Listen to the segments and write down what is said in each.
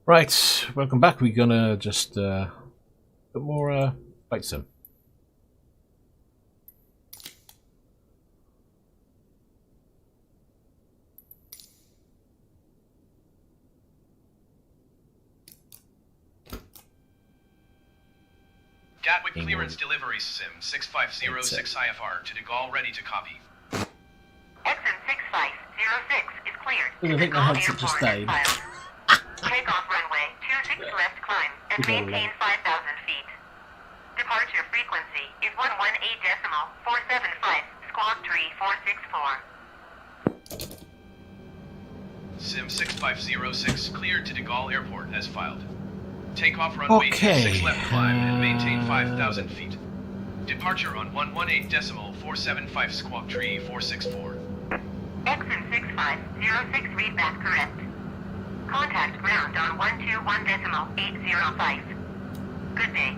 Right, welcome back. We're gonna just put more bite sim. Gatwick clearance delivery sim 6506 IFR to de Gaulle, ready to copy. Exit 6506 is cleared. I think my headset just died. Takeoff runway 26 left climb and maintain 5,000 feet. Departure frequency is 118.475, squawk tree 464. Sim 6506 cleared to de Gaulle Airport as filed. Takeoff runway 26 left climb and maintain 5,000 feet. Departure on 118.475, squawk tree 464. Exit 6506 readback correct. Contact ground on 121.805. Good day.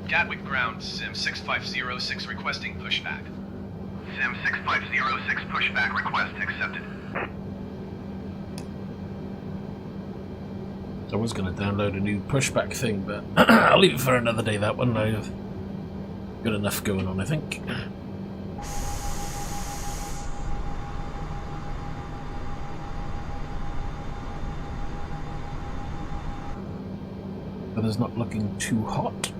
Gatwick ground, Sim 6506 requesting pushback. Sim 6506 pushback request accepted. I was going to download a new pushback thing, but I'll leave it for another day, that one. I've got enough going on, I think. Weather's not looking too hot.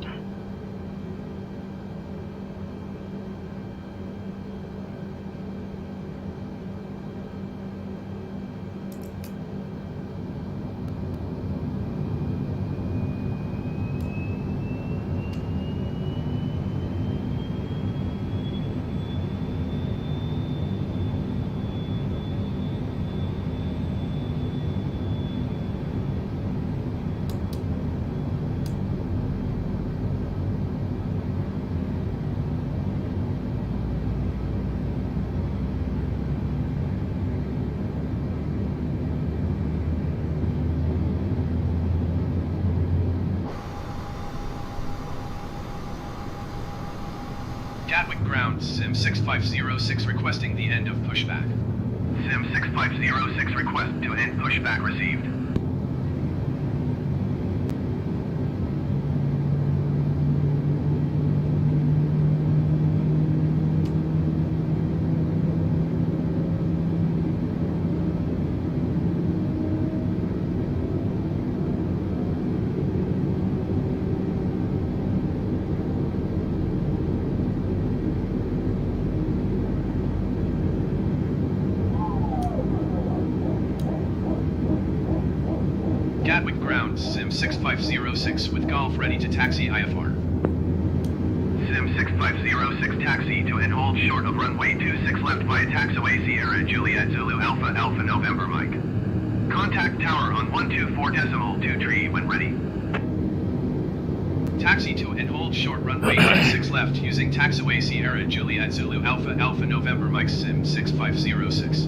Gatwick ground, Sim 6506 requesting the end of pushback. Sim 6506 request to end pushback received. Gatwick ground, Sim 6506 with Golf ready to taxi IFR. Sim 6506 taxi to and hold short of runway 26 left via taxiway Sierra Juliet Zulu Alpha Alpha November Mike. Contact tower on 124.2 tree when ready. Taxi to and hold short runway 26 left using taxiway Sierra Juliet Zulu Alpha Alpha November Mike Sim 6506.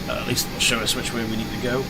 At least it'll show us which way we need to go.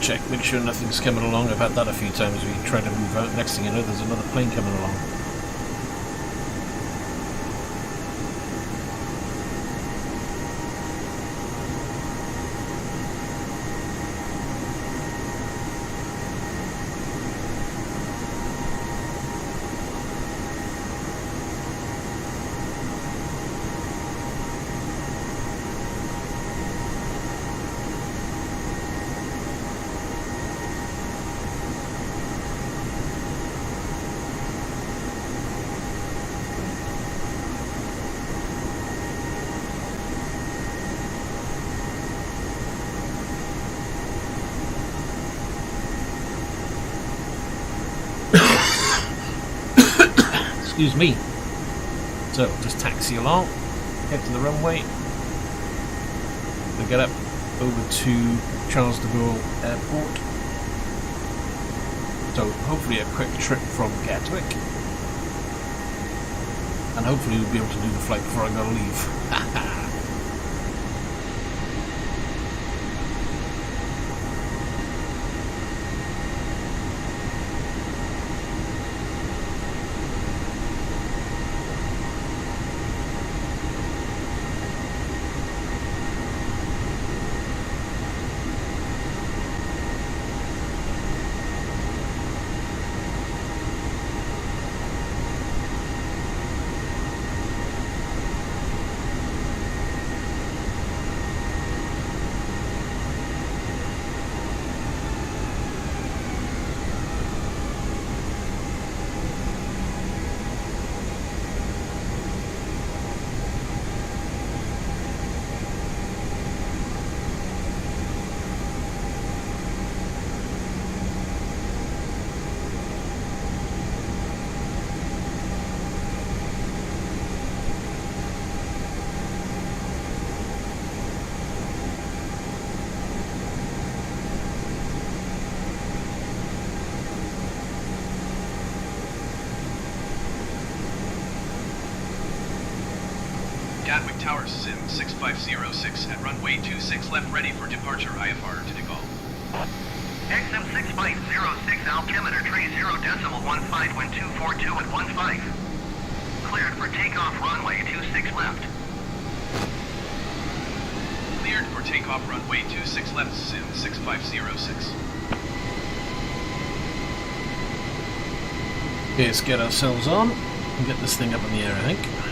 check, make sure nothing's coming along. I've had that a few times. We try to move out, next thing you know there's another plane coming along. Excuse me. So, just taxi along, head to the runway, we'll get up over to Charles de Gaulle Airport. So, hopefully a quick trip from Gatwick. And hopefully we'll be able to do the flight before I gotta leave. Gatwick Tower Sim 6506 at runway 26 left, ready for departure IFR to de Gaulle. XM 6506, altimeter 30.15, wind 242 at 15. Cleared for takeoff, runway 26 left. Cleared for takeoff, runway 26 left, Sim 6506. Okay, let's get ourselves on and get this thing up in the air, I think.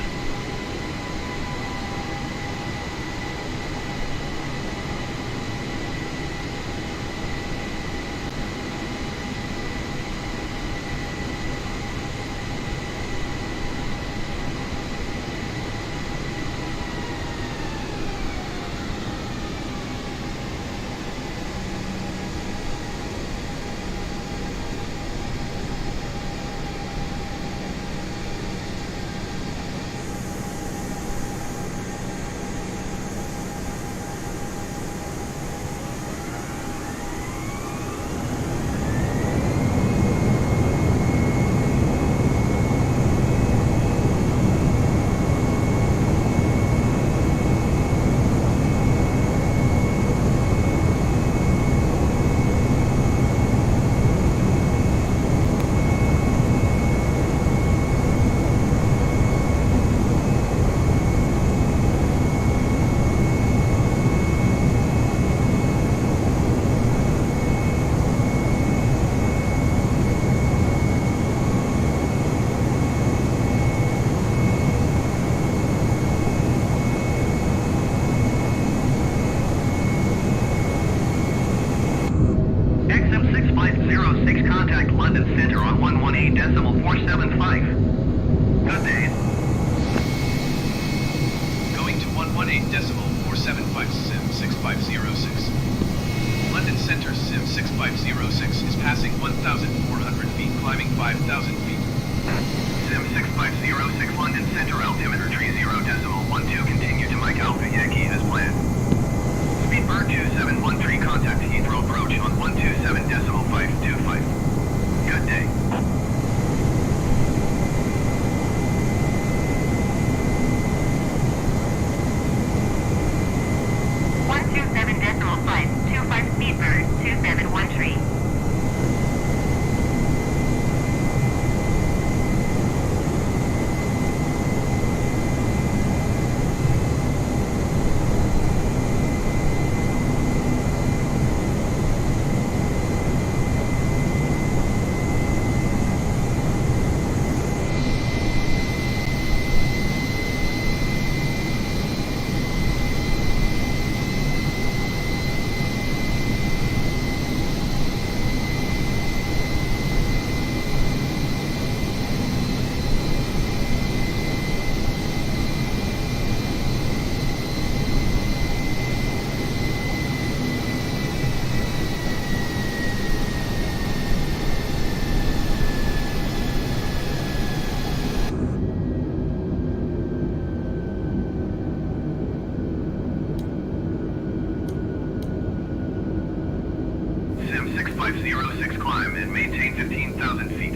Sim 6506, climb and maintain 15,000 feet.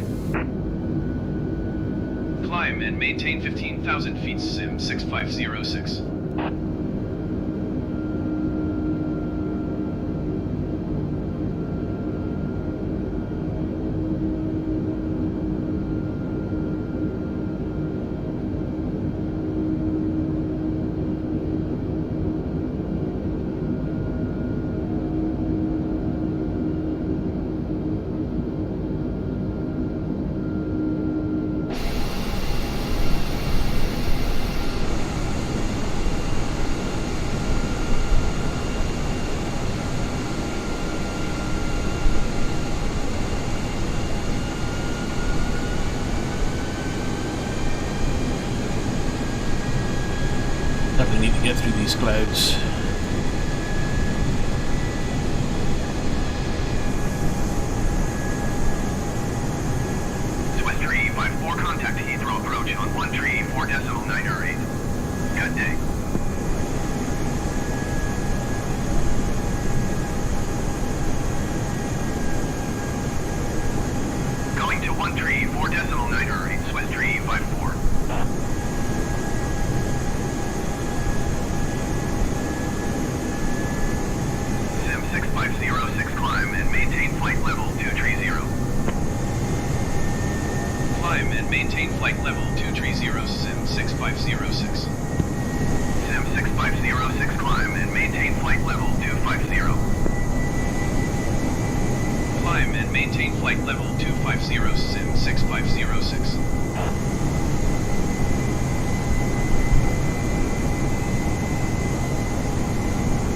Climb and maintain 15,000 feet, Sim 6506. Definitely need to get through these clouds. Swiss 354, contact Heathrow approach on 134.908. Good day. Going to 134.908, Swiss 354. Sim 6506, climb and maintain flight level 230. Climb and maintain flight level 230, Sim 6506. Sim 6506, climb and maintain flight level 250. Climb and maintain flight level 250, Sim 6506.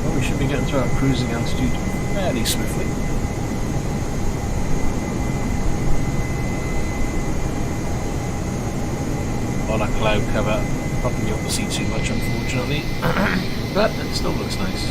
Well, we should be getting to our cruising altitude fairly swiftly. A lot of cloud cover, probably not to see too much unfortunately, but it still looks nice.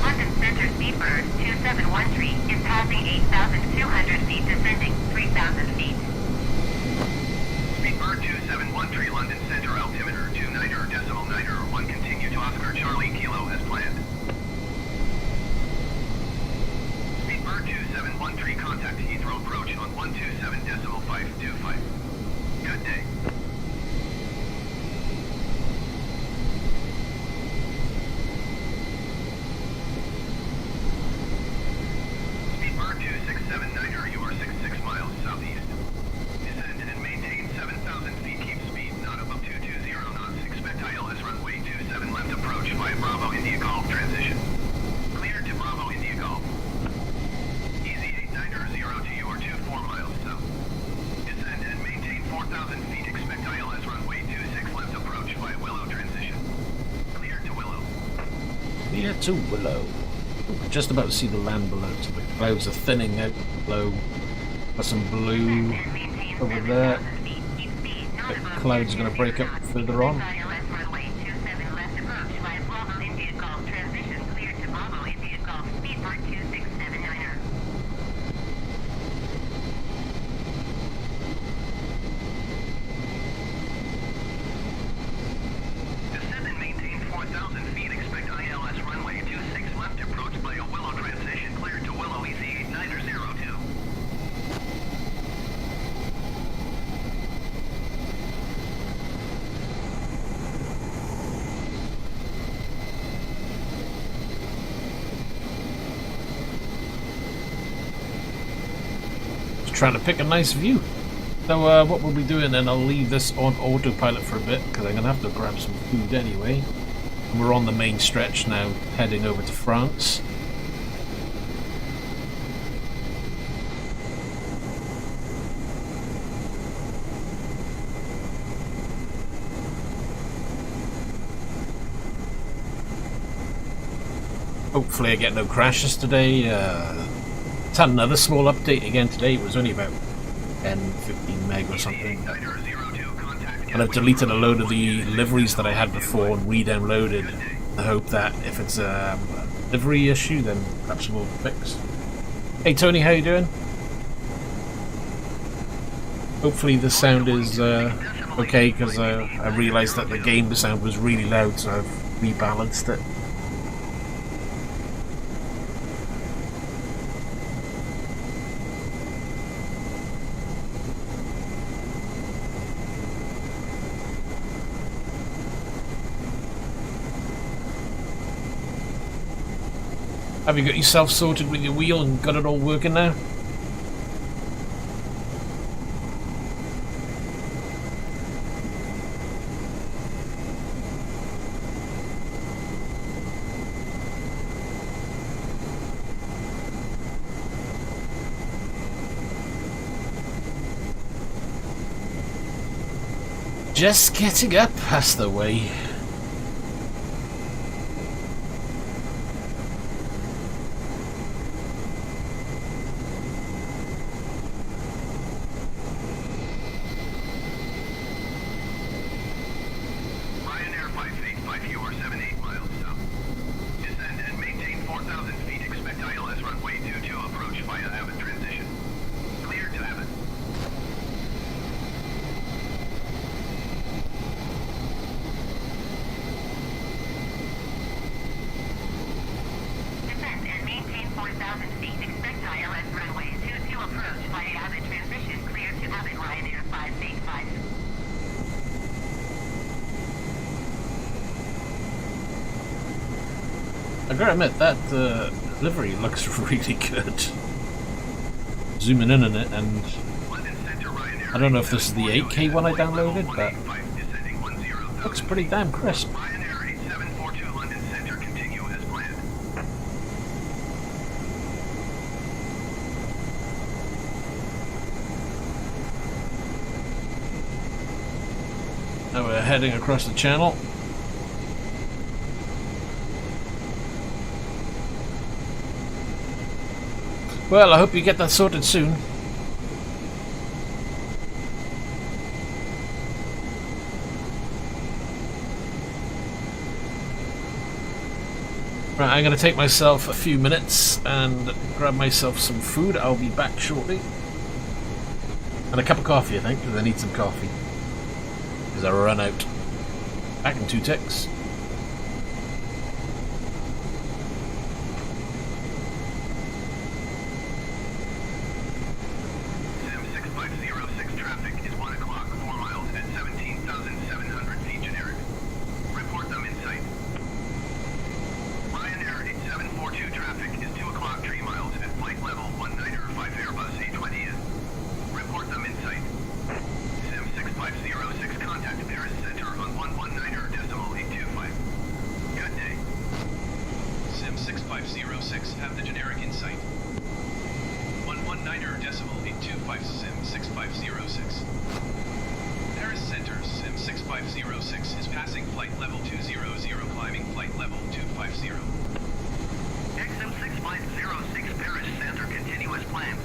London Center Speedbird 2713 is passing 8,200 feet, descending 3,000 feet. Speedbird 2713, London Center, altimeter 29.901, continue to Oscar Charlie Kilo as planned. Speedbird 2713, contact Heathrow approach on 127.525. Good day. Speedbird 2679, you are 66 miles southeast. Descend and maintain 7,000 feet, keep speed not above 220 knots. Expect ILS runway 27 left approach via Bravo India Golf transition. Clear to Bravo India Golf. Easy 8900 to you are 24 miles south. Descend and maintain 4,000 feet. Expect ILS runway 26 left approach via Willow transition. Clear to Willow. Clear to Willow. We're just about to see the land below, so the clouds are thinning out below. Got some blue over there. The clouds are going to break up further on. ILS runway 27 left approach via Bravo India Golf transition, clear to Bravo India Golf, Speedbird 2679. Descend and maintain 4,000 feet. Expect ILS runway 26 left approach via Willow transition. Clear to Willow, easy 8902. Just trying to pick a nice view. So what we'll be doing then, I'll leave this on autopilot for a bit because I'm going to have to grab some food anyway. And we're on the main stretch now, heading over to France. Hopefully I get no crashes today. It's had another small update again today. It was only about 10-15 meg or something. And I've deleted a load of the liveries that I had before and re-downloaded I hope that if it's a livery issue, then perhaps we'll fix. Hey Tony, how you doing? Hopefully the sound is okay, because I realised that the game sound was really loud, so I've rebalanced it. Have you got yourself sorted with your wheel and got it all working now? Just getting up past the way. Ryanair 585 you are 78 miles south. Descend and maintain 4,000 feet. Expect ILS runway 22 approach via Abbott transition. Clear to Abbott. Descend and maintain 4,000 feet. Expect ILS runway 22 approach via Abbott transition. Clear to Abbott Ryanair 585. I gotta admit, that livery looks really good. Zooming in on it, and London Center Ryanair. I don't know if this is the 8K one I downloaded, but descending 10,000. looks pretty damn crisp. Ryanair 8742 London Center continue as planned. Now we're heading across the channel. Well, I hope you get that sorted soon. Right, I'm going to take myself a few minutes and grab myself some food. I'll be back shortly. And a cup of coffee, I think, because I need some coffee. Because I run out. Back in 2 ticks. SIM 6506 traffic is 1 o'clock, 4 miles at 17,700 feet generic. Report them in sight. Ryanair 8742 traffic is 2 o'clock, 3 miles at flight level 1905 Airbus A20N. Report them in sight. SIM 6506 contact Paris Center on 119.825. Good day. SIM 6506 have the generic in sight. 119.825 SIM 6506. Paris Center SIM 6506 is passing flight level 200, climbing flight level 250. XM 6506 Paris Center continue as planned.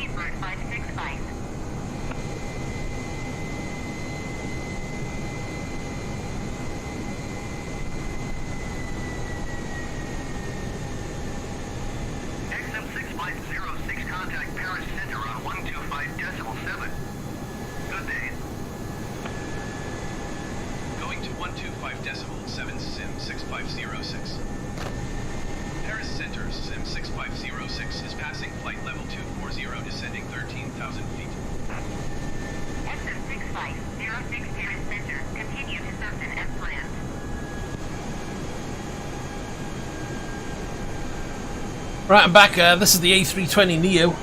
Speedbird 565. XM6506, contact Paris Center on 125.7. Good day. Going to 125.7 Sim 6506. Paris Center Sim 6506 is passing flight level 240, descending 13,000 feet. XM6506 Paris Center, continue descent as planned. Right, I'm back. This is the A320neo.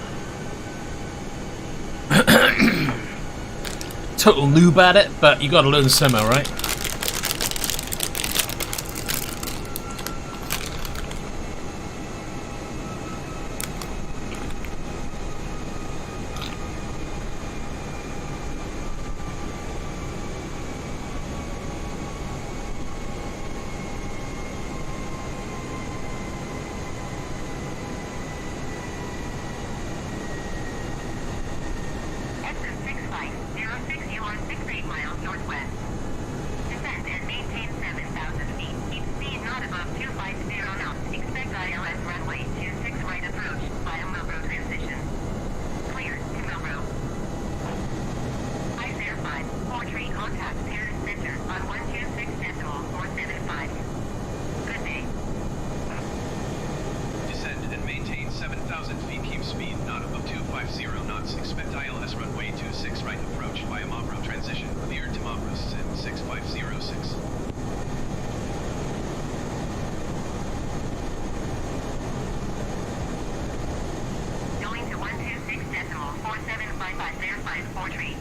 Total noob at it, but you gotta learn somehow, right? XM6506, you are 68 miles northwest. Descend and maintain 7,000 feet. Keep speed not above 250 knots. Expect ILS runway 26 right approach via Milbro transition. Clear to Milbro. I-Fair 5, 4-tree contact Paris Center on 126.475. Good day. Descend and maintain 7,000 feet. Keep speed not above 250 knots. Expect ILS runway 26 right approach via Mabro transition. Cleared to Mabro Sim 6506. Going to 126.475 there 5 4-tree.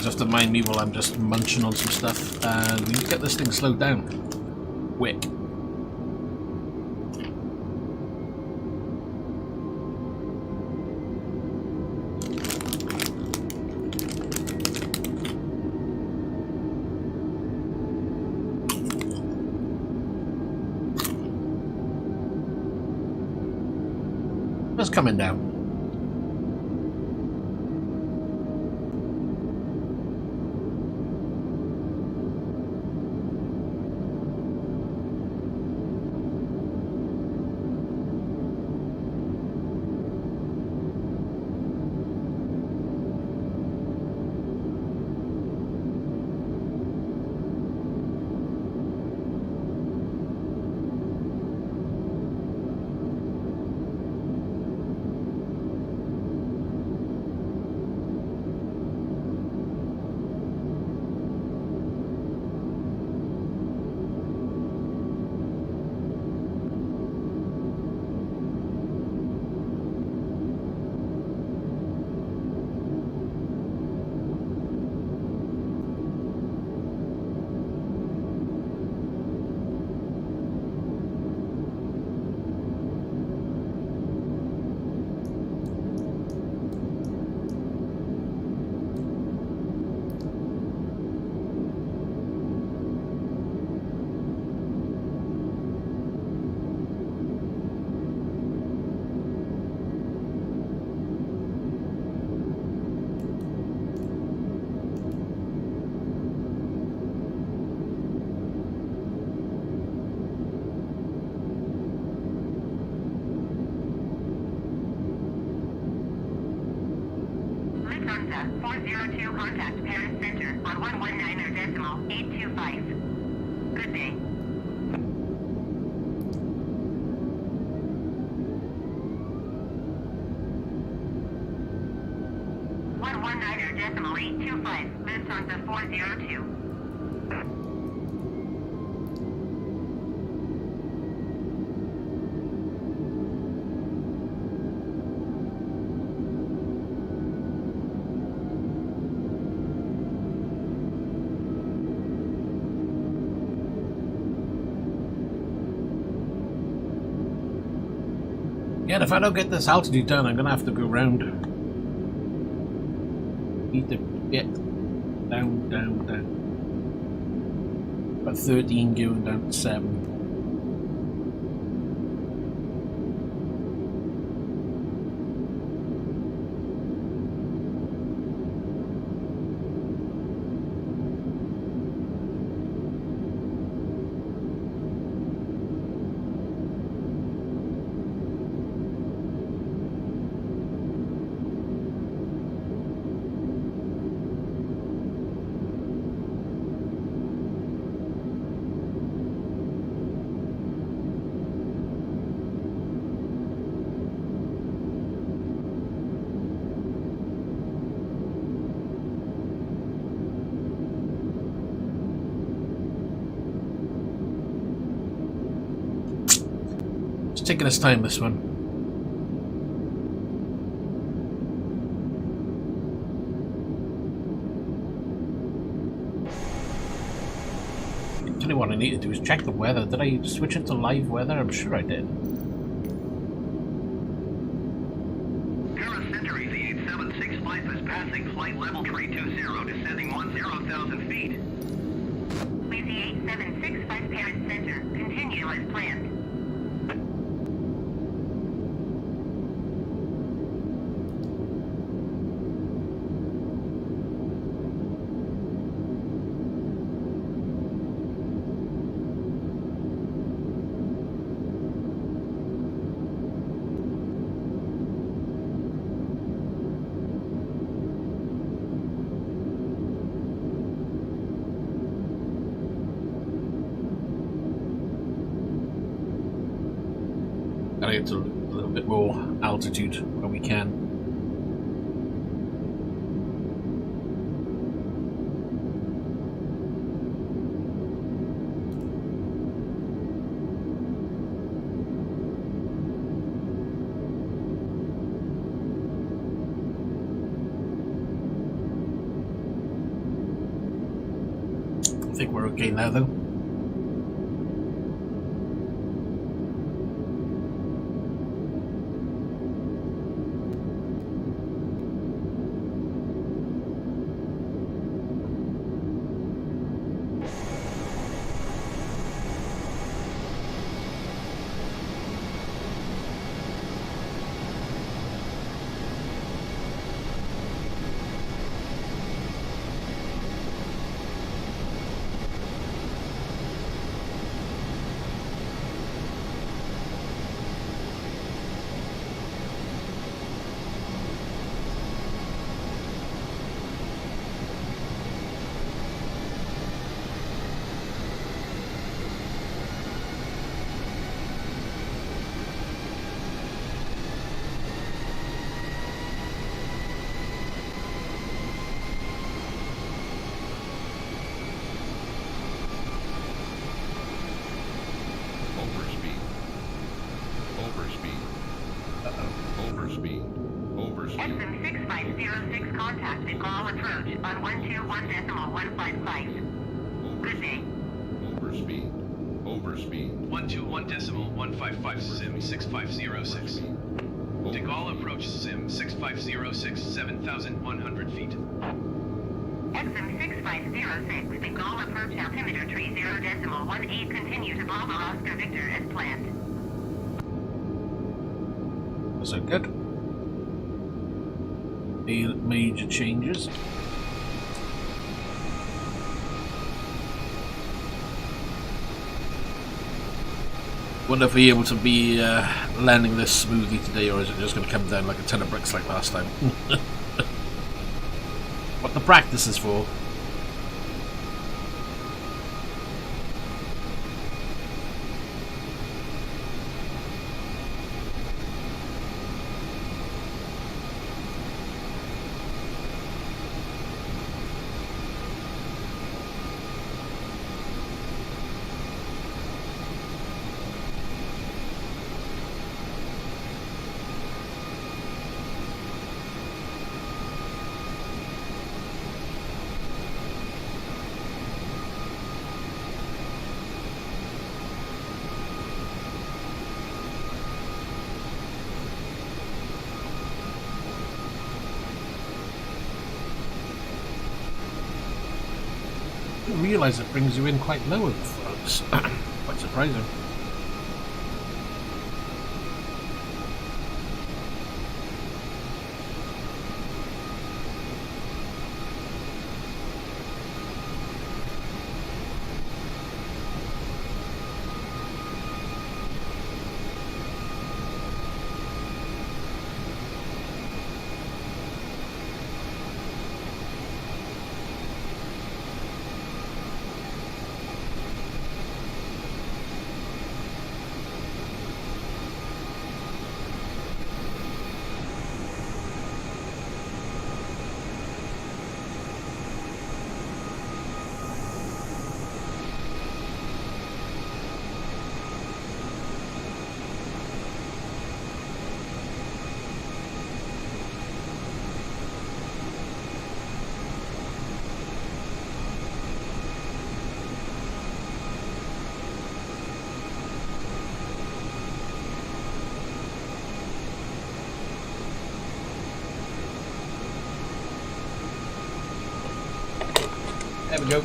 Just to mind me while I'm just munching on some stuff, and we need to get this thing slowed down. Quick. It's coming down. Lufthansa 402, contact Paris Center on 119.825. Good day. 19.825, moves on to 402. Yeah, if I don't get this altitude down, I'm gonna have to go round. Need to get down, down, down. About 13 going down to 7. It's taking its time, this one. Tell you what I need to do is check the weather. Did I switch it to live weather? I'm sure I did. Paris Centauri V8765 is passing flight level 320, descending 10,000 feet. With the 8765 Paris Center, continue as planned. Gotta get to a little bit more altitude when we can. I think we're okay now, though. XM 6506 contact and call approach on 121.155. Good day. Overspeed. 121.155 Sim 6506. De Gaulle approach Sim 6506, 7,100 feet. XM 6506, De Gaulle approach altimeter 30.18, continue to Bravo Oscar Victor as planned. Was that good? Any major changes? Wonder if we're able to be landing this smoothly today, or is it just going to come down like a ton of bricks like last time? What the practice is for. didn't realise it brings you in quite low at the front. Quite surprising. There we go.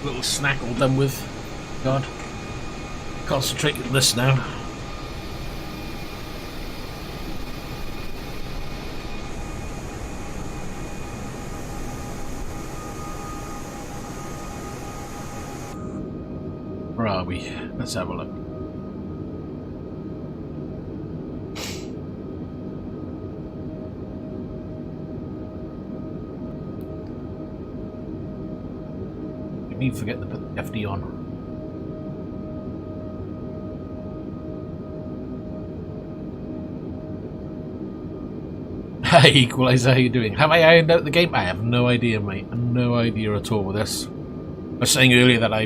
Little snack all done with. God. Concentrate on this now. Where are we? Let's have a look. You forget to put the FD on. Hey, Equalizer, how you doing? Have I ironed out the game? I have no idea, mate. No idea at all with this. I was saying earlier that I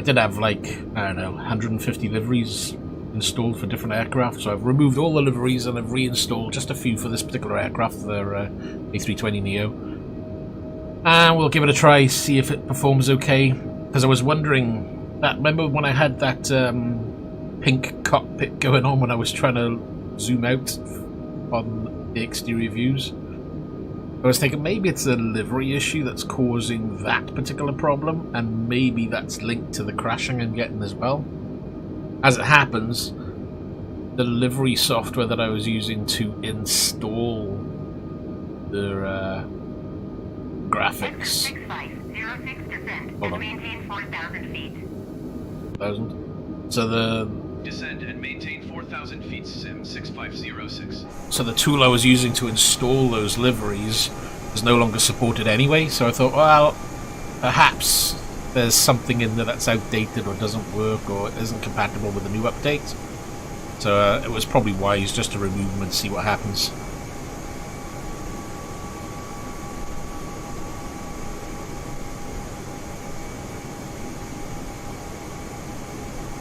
did have like, I don't know, 150 liveries installed for different aircraft, so I've removed all the liveries and I've reinstalled just a few for this particular aircraft, the A320neo. And we'll give it a try, see if it performs okay. Because I was wondering, remember when I had that pink cockpit going on when I was trying to zoom out on the exterior views? I was thinking maybe it's a livery issue that's causing that particular problem, and maybe that's linked to the crashing I'm getting as well. As it happens, the livery software that I was using to install the graphics. 6506 Hold on. maintain 4,000 feet. 1,000. So the Descend and maintain 4,000 feet, Sim 6506. so the tool I was using to install those liveries is no longer supported anyway. So I thought, well, perhaps there's something in there that's outdated or doesn't work or isn't compatible with the new update. So it was probably wise just to remove them and see what happens.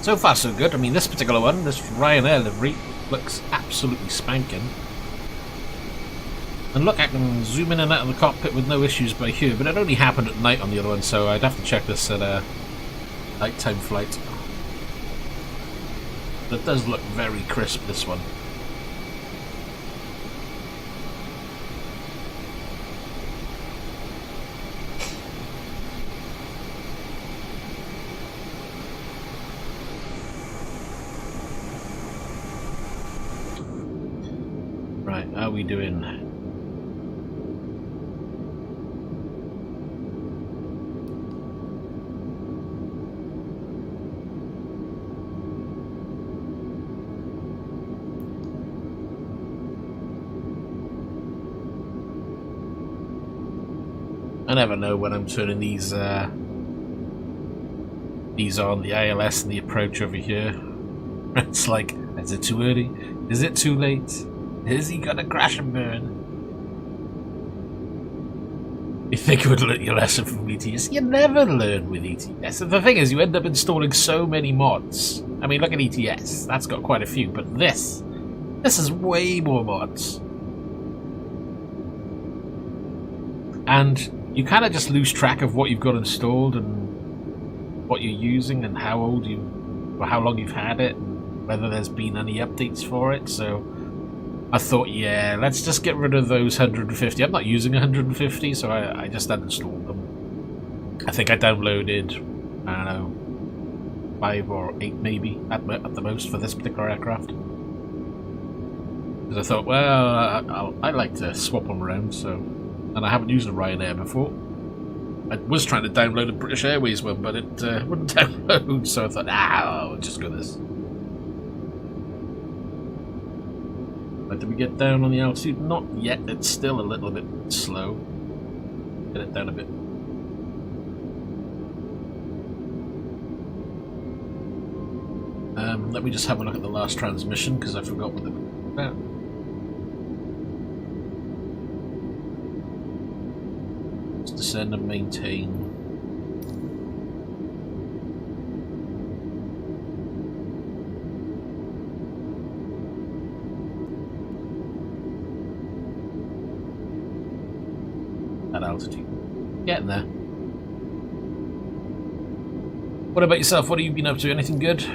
So far so good. I mean, this particular one, this Ryanair livery, looks absolutely spanking. And look, I can zoom in and out of the cockpit with no issues by here, but it only happened at night on the other one, so I'd have to check this at a nighttime flight. But it does look very crisp, this one. Right, how are we doing? I never know when I'm turning these on, the ILS and the approach over here. It's like, is it too early? Is it too late? Is he gonna crash and burn? You think you would learn your lesson from ETS? You never learn with ETS. And the thing is, you end up installing so many mods. I mean, look at ETS. That's got quite a few, but this is way more mods. And you kind of just lose track of what you've got installed and what you're using and how old or how long you've had it. And whether there's been any updates for it, so I thought, yeah, let's just get rid of those 150. I'm not using 150, so I just uninstalled them. I think I downloaded, I don't know, 5 or 8 maybe at the most for this particular aircraft. Because I thought, well, I like to swap them around, so, and I haven't used a Ryanair before. I was trying to download a British Airways one, but it wouldn't download, so I thought, I'll just go this. But did we get down on the altitude? Not yet, it's still a little bit slow. Get it down a bit. Let me just have a look at the last transmission, because I forgot what the... Descend and maintain. At altitude. Getting there. What about yourself? What have you been up to? Anything good?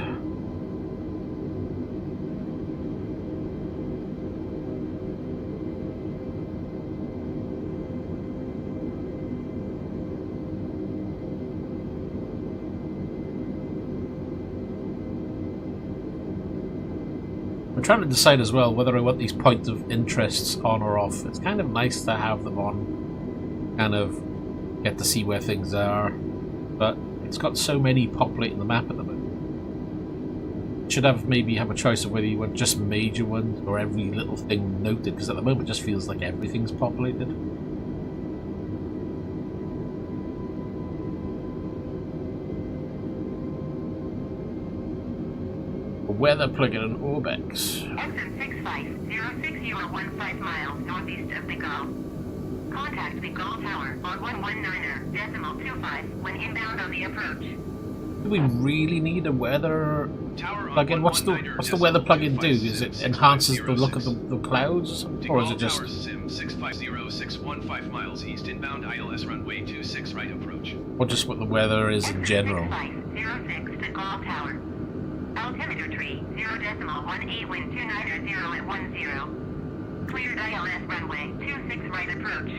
I'm trying to decide as well whether I want these points of interests on or off. It's kind of nice to have them on, kind of get to see where things are, but it's got so many populating the map at the moment. Should maybe have a choice of whether you want just major ones or every little thing noted, because at the moment it just feels like everything's populated. Weather plugin and Orbex. SM650615 miles northeast of the Gulf. Contact the Gulf Tower on 119.25 when inbound on the approach. Do we really need a weather plugin? What's the weather plugin do? Is it enhances the look of the clouds, or is it just? Sim 650615 miles east inbound ILS runway 26 right approach. Or just what the weather is in general? 6506 to Gulf Tower. Altimeter tree 0.18 wind 290 at 10. Cleared ILS runway 26 right approach.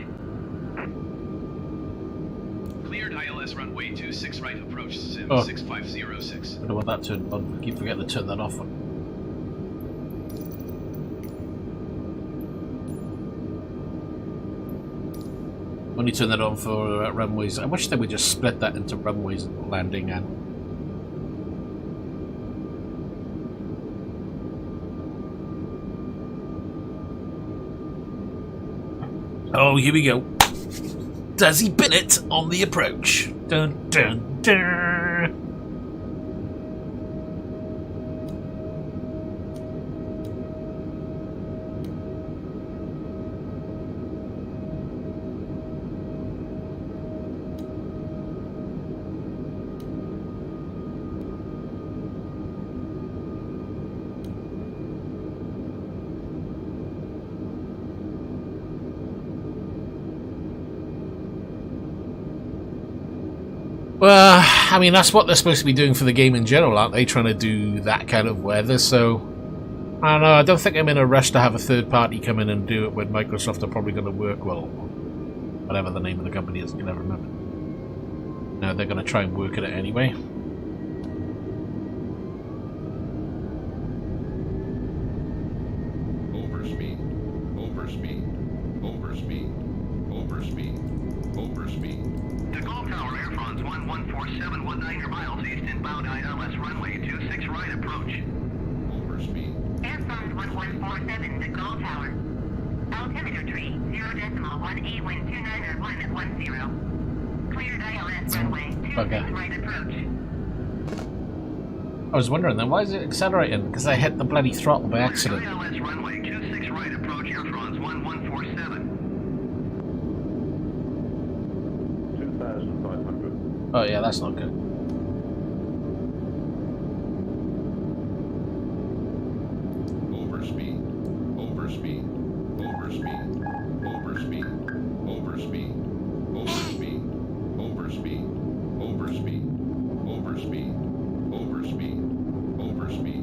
Cleared ILS runway 26 right approach, Sim 6506. I don't want that turned on. I keep forgetting to turn that off. Only turn that on for runways. I wish they would just split that into runways and landing and. Oh, here we go. Dazzy Bennett on the approach. Dun dun dun. Well, I mean, that's what they're supposed to be doing for the game in general, aren't they? Trying to do that kind of weather, so... I don't know, I don't think I'm in a rush to have a third party come in and do it when Microsoft are probably going to work, well, whatever the name of the company is, I can never remember. No, they're going to try and work at it anyway. Overspeed, overspeed, overspeed, overspeed, overspeed. The Gulf Tower Air France 114719 miles east inbound ILS runway 26 right approach. Overspeed. Air France 1147 to Gulf Tower. Altimeter tree 0.18 wind 290 at 10. Cleared ILS runway 26 right approach. I was wondering then, why is it accelerating? Because I hit the bloody throttle by accident. ILS runway 26 right approach, Air France 1147. 2,500. Oh yeah, that's not good. Overspeed, overspeed, overspeed, overspeed, overspeed, overspeed, overspeed, overspeed, overspeed, overspeed, overspeed, overspeed, overspeed, overspeed, overspeed, overspeed, overspeed,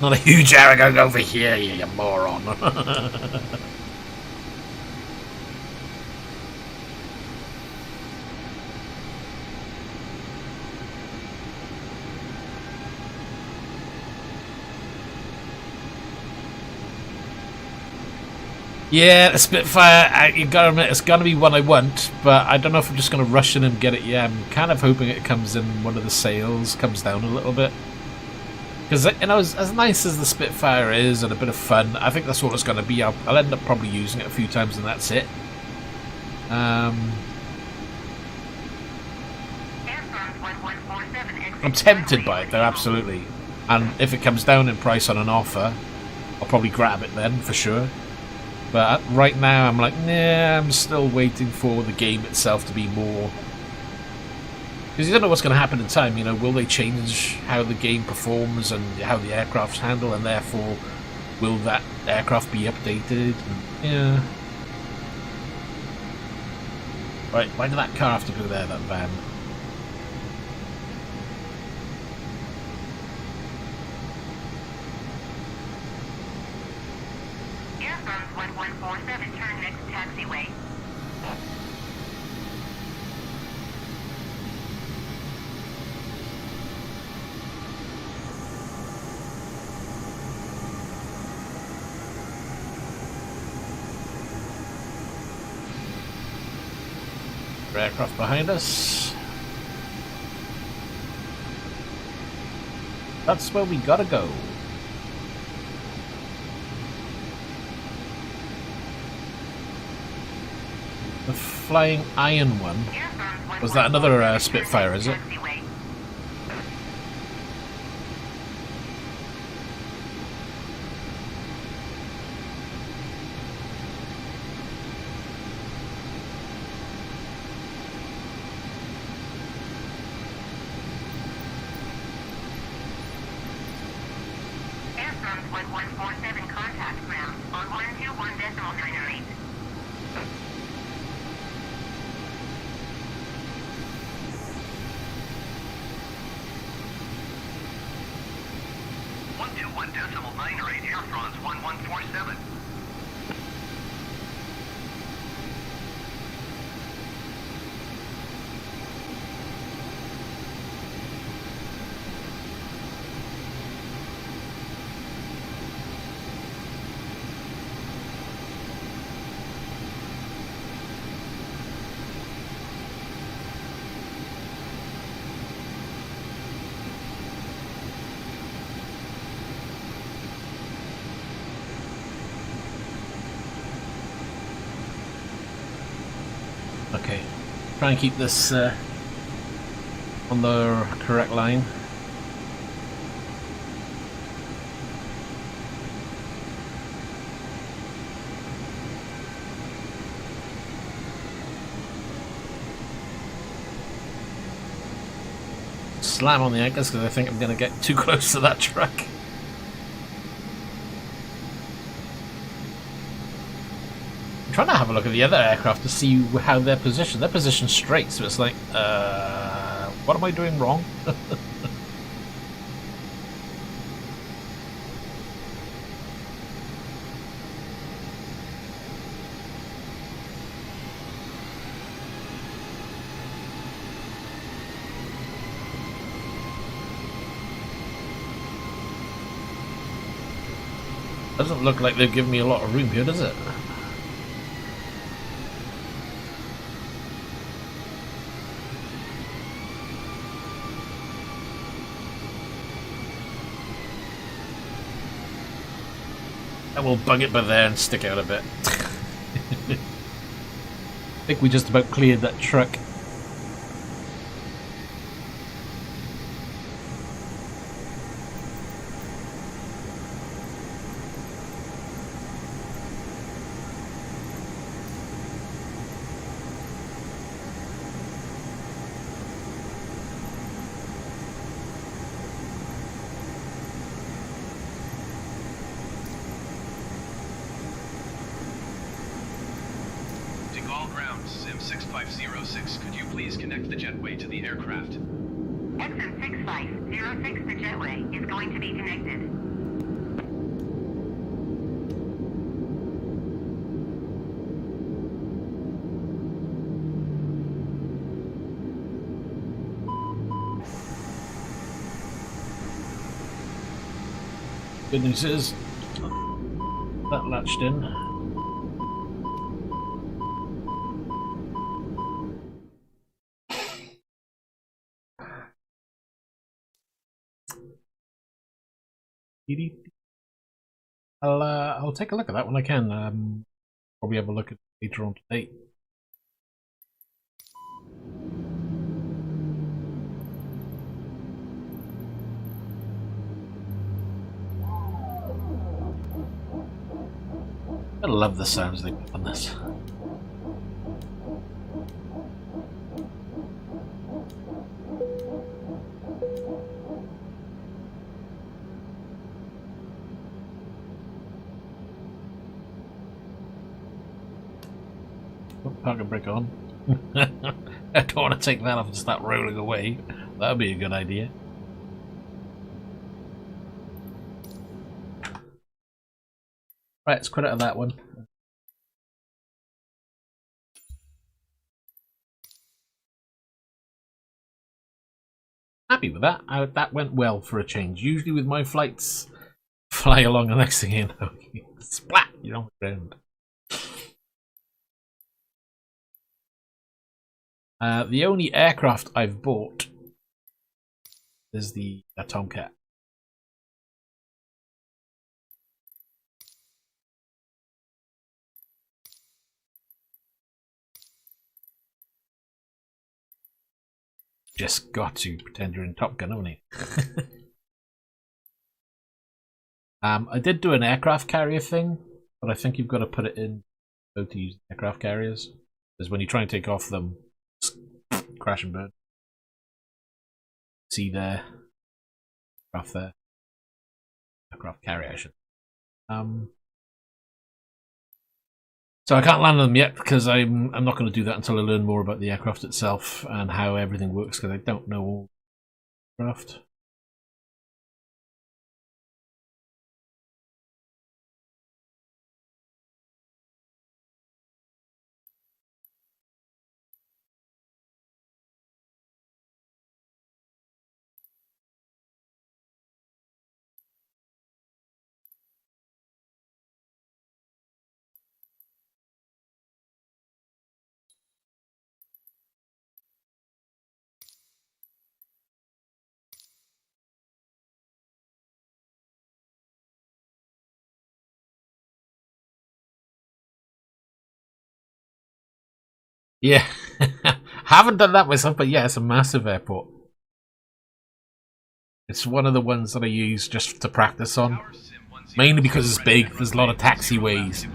Not a huge area going over here, you moron. Yeah, the Spitfire, you gotta admit, it's gonna be one I want, but I don't know if I'm just gonna rush in and get it yet. I'm kind of hoping it comes in one of the sales, comes down a little bit. Because, you know, as nice as the Spitfire is and a bit of fun, I think that's what it's gonna be. I'll end up probably using it a few times and that's it. I'm tempted by it though, absolutely. And if it comes down in price on an offer, I'll probably grab it then, for sure. But right now, I'm like, nah, I'm still waiting for the game itself to be more... Because you don't know what's going to happen in time, you know, will they change how the game performs and how the aircrafts handle, and therefore, will that aircraft be updated? And, yeah. Right, why did that car have to go there, that van? Airfront 1147, turn next taxiway. Aircraft behind us. That's where we gotta go. The Flying Iron one. Was that another Spitfire, is it? Airfront 1147, contact ground on 121.908. Air France 1147. Okay, try and keep this on the correct line. Slam on the anchors because I think I'm going to get too close to that truck. I'm trying to have a look at the other aircraft to see how they're positioned. They're positioned straight, so it's like, what am I doing wrong? Doesn't look like they've given me a lot of room here, does it? And we'll bug it by there and stick out a bit. I think we just about cleared that truck. All ground, Sim 6506, could you please connect the jetway to the aircraft? XM 6506, the jetway is going to be connected. Good news is that latched in. I'll take a look at that when I can. Probably have a look at it later on today. I love the sounds they put on this. Oh, parking brake on. I don't want to take that off and start rolling away. That would be a good idea. Right, let's quit out of that one. Happy with that. That went well for a change. Usually with my flights, fly along the next thing you know, splat, you're on the ground. The only aircraft I've bought is the Tomcat. Just got to pretend you're in Top Gun, haven't you? I did do an aircraft carrier thing, but I think you've got to put it in to use aircraft carriers. Because when you try and take off them, crash and burn. See there, aircraft there, aircraft carrier. I should. So I can't land them yet because I'm not going to do that until I learn more about the aircraft itself and how everything works, because I don't know all the aircraft. Yeah, haven't done that myself, but yeah, it's a massive airport. It's one of the ones that I use just to practice on, mainly because it's big. There's a lot of taxiways.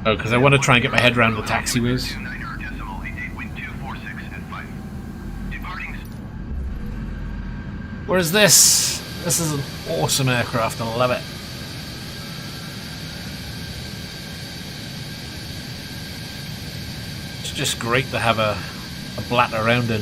Oh, because I want to try and get my head around the taxiways. Whereas this is an awesome aircraft. I love it. It's just great to have a blat around in.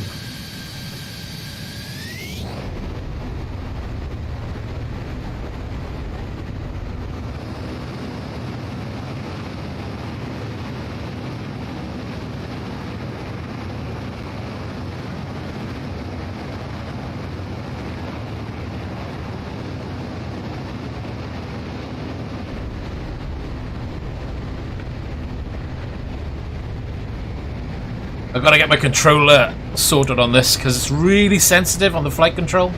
I've got to get my controller sorted on this because it's really sensitive on the flight control.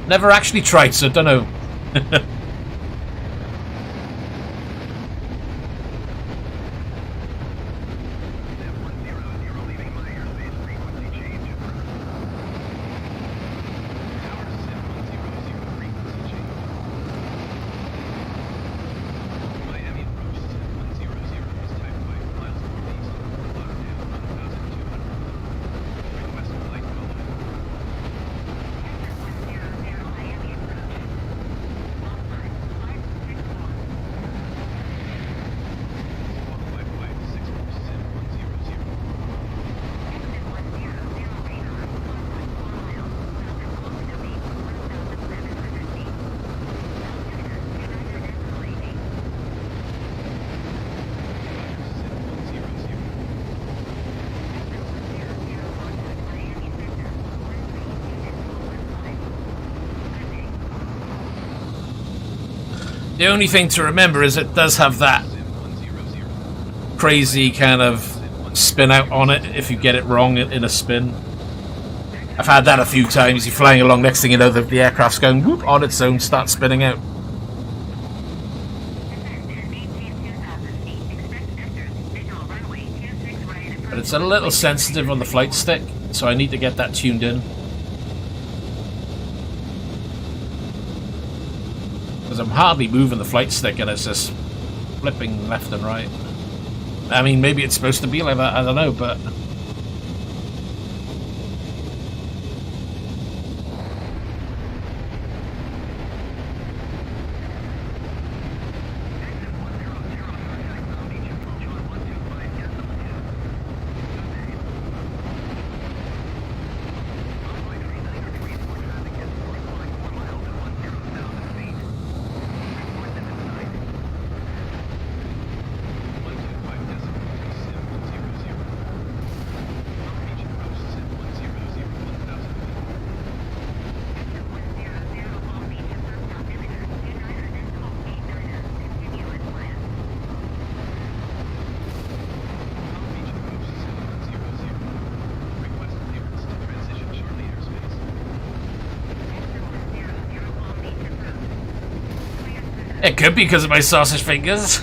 Never actually tried, so don't know. The only thing to remember is it does have that crazy kind of spin out on it if you get it wrong in a spin. I've had that a few times. You're flying along, next thing you know, the aircraft's going whoop on its own, starts spinning out. But it's a little sensitive on the flight stick, so I need to get that tuned in. Because I'm hardly moving the flight stick and it's just flipping left and right. I mean, maybe it's supposed to be like that, I don't know, but... It could be because of my sausage fingers.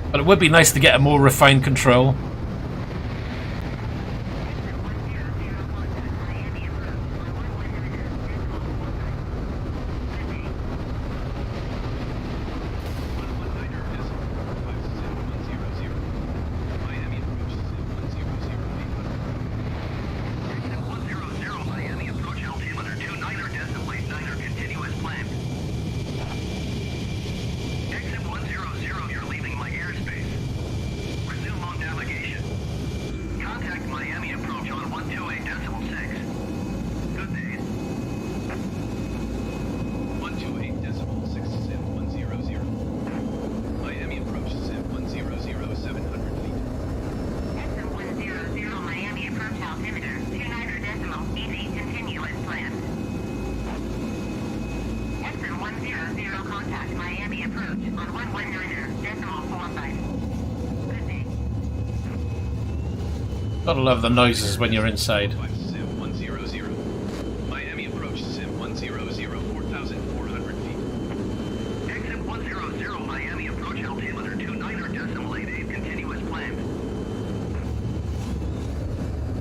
But it would be nice to get a more refined control. Gotta love the noises when you're inside. Sim 100. Miami approach Sim 100, 4,400 feet. Exit 100, Miami approach altimeter 29.88, continuous planned.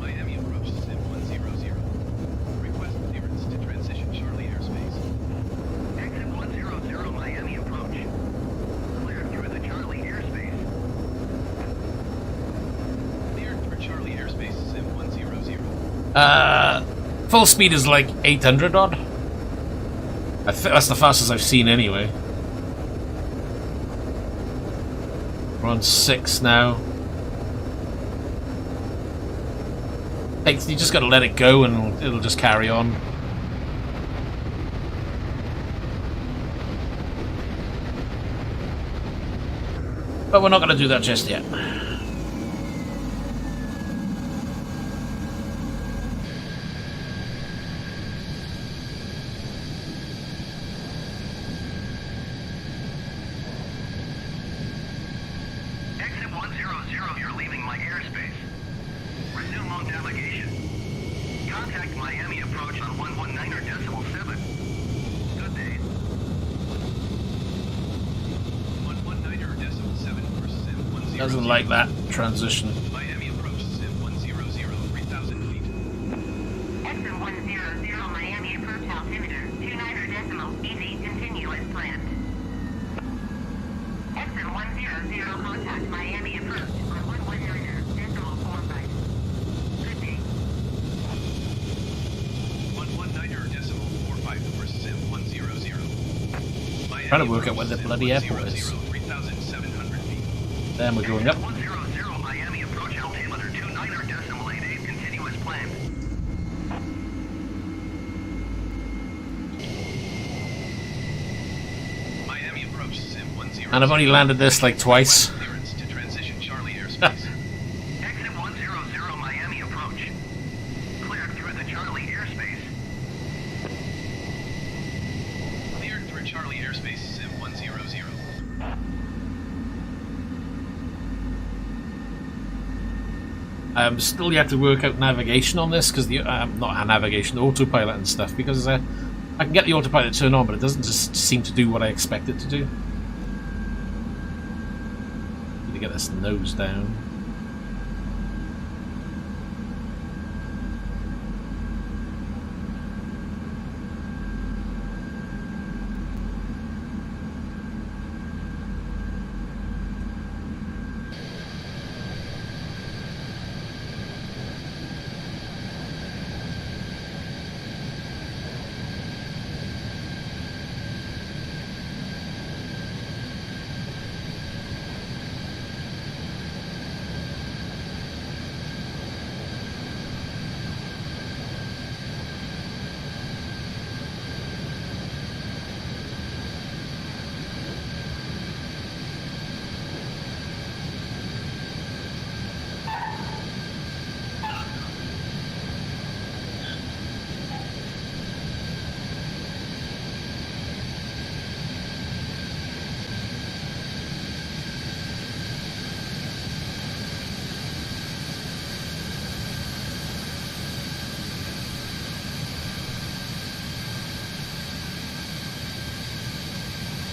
Miami approach Sim 100. Request clearance to transition Charlie airspace. Exit 100, Miami approach. Cleared through the Charlie airspace. Charlie airspace Sim 100. Full speed is like 800 odd. I think that's the fastest I've seen anyway. We're on 6 now. Hey, you just gotta let it go and it'll just carry on. But we're not gonna do that just yet. Doesn't like that transition. Miami approach Sim 100, 3,000 feet. Exit 100, Miami approach altimeter 29.88, continue as planned. Exit 100, contact Miami approach on 119.45. Good day. 119.45 for Sim 100. Miami Trying to work out where the bloody airport is. 3,700 feet. Then we're going up. 100 Miami approach altimeter 29.88, continuous planned. Miami approach Sim 100. And I've only landed this like twice. Clearance to transition Charlie airspace. Exit 100 Miami approach. Cleared through the Charlie airspace. Cleared through Charlie airspace sim 100. Still yet to work out navigation on this, because the not navigation, autopilot and stuff, because I can get the autopilot turned on, but it doesn't just seem to do what I expect it to do. Need to get this nose down.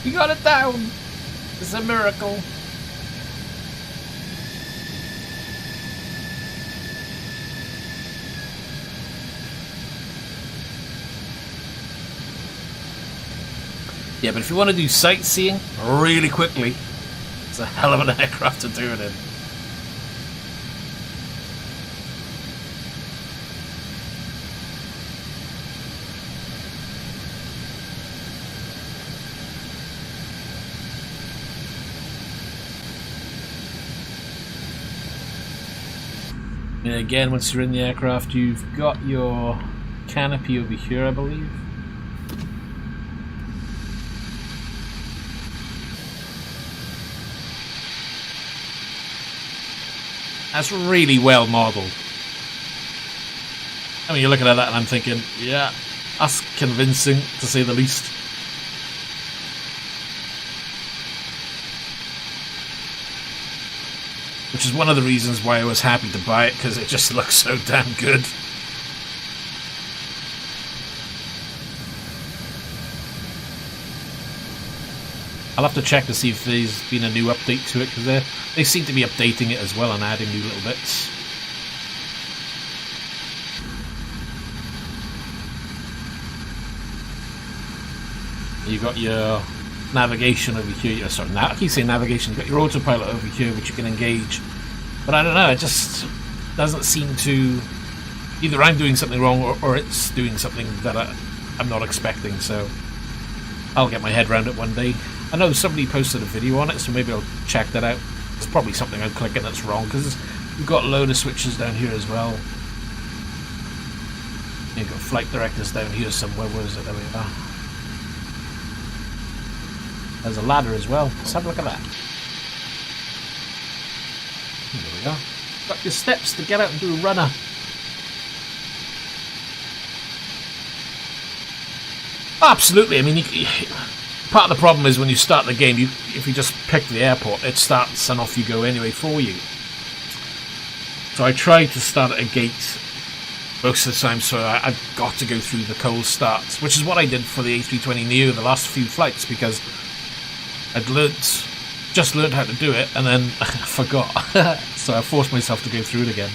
You got it down! It's a miracle! Yeah, but if you want to do sightseeing really quickly, it's a hell of an aircraft to do it in. And again, once you're in the aircraft, you've got your canopy over here, I believe. That's really well modelled. I mean, you're looking at that and I'm thinking, yeah, that's convincing to say the least. Which is one of the reasons why I was happy to buy it, because it just looks so damn good. I'll have to check to see if there's been a new update to it, because they seem to be updating it as well and adding new little bits. You've got your navigation over here. Sorry, I keep saying navigation. You've got your autopilot over here, which you can engage. But I don't know, it just doesn't seem to... Either I'm doing something wrong or it's doing something that I'm not expecting, so I'll get my head around it one day. I know somebody posted a video on it, so maybe I'll check that out. It's probably something I'm clicking that's wrong, because we've got a load of switches down here as well. You've got flight directors down here somewhere. Where is it? There we are. There's a ladder as well. Let's have a look at that. There we are. Got your steps to get out and do a runner. Absolutely. I mean, part of the problem is when you start the game, if you just pick the airport, it starts and off you go anyway for you. So I tried to start at a gate most of the time, so I've got to go through the cold starts, which is what I did for the A320neo the last few flights, because I'd just learned how to do it, and then I forgot. So I forced myself to go through it again.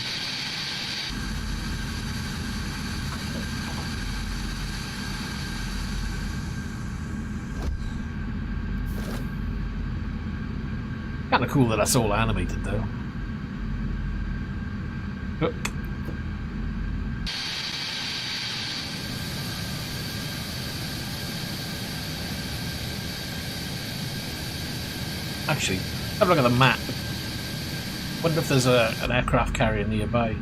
Kind of cool that that's all animated, though. Look. Actually, have a look at the map. Wonder if there's an aircraft carrier nearby.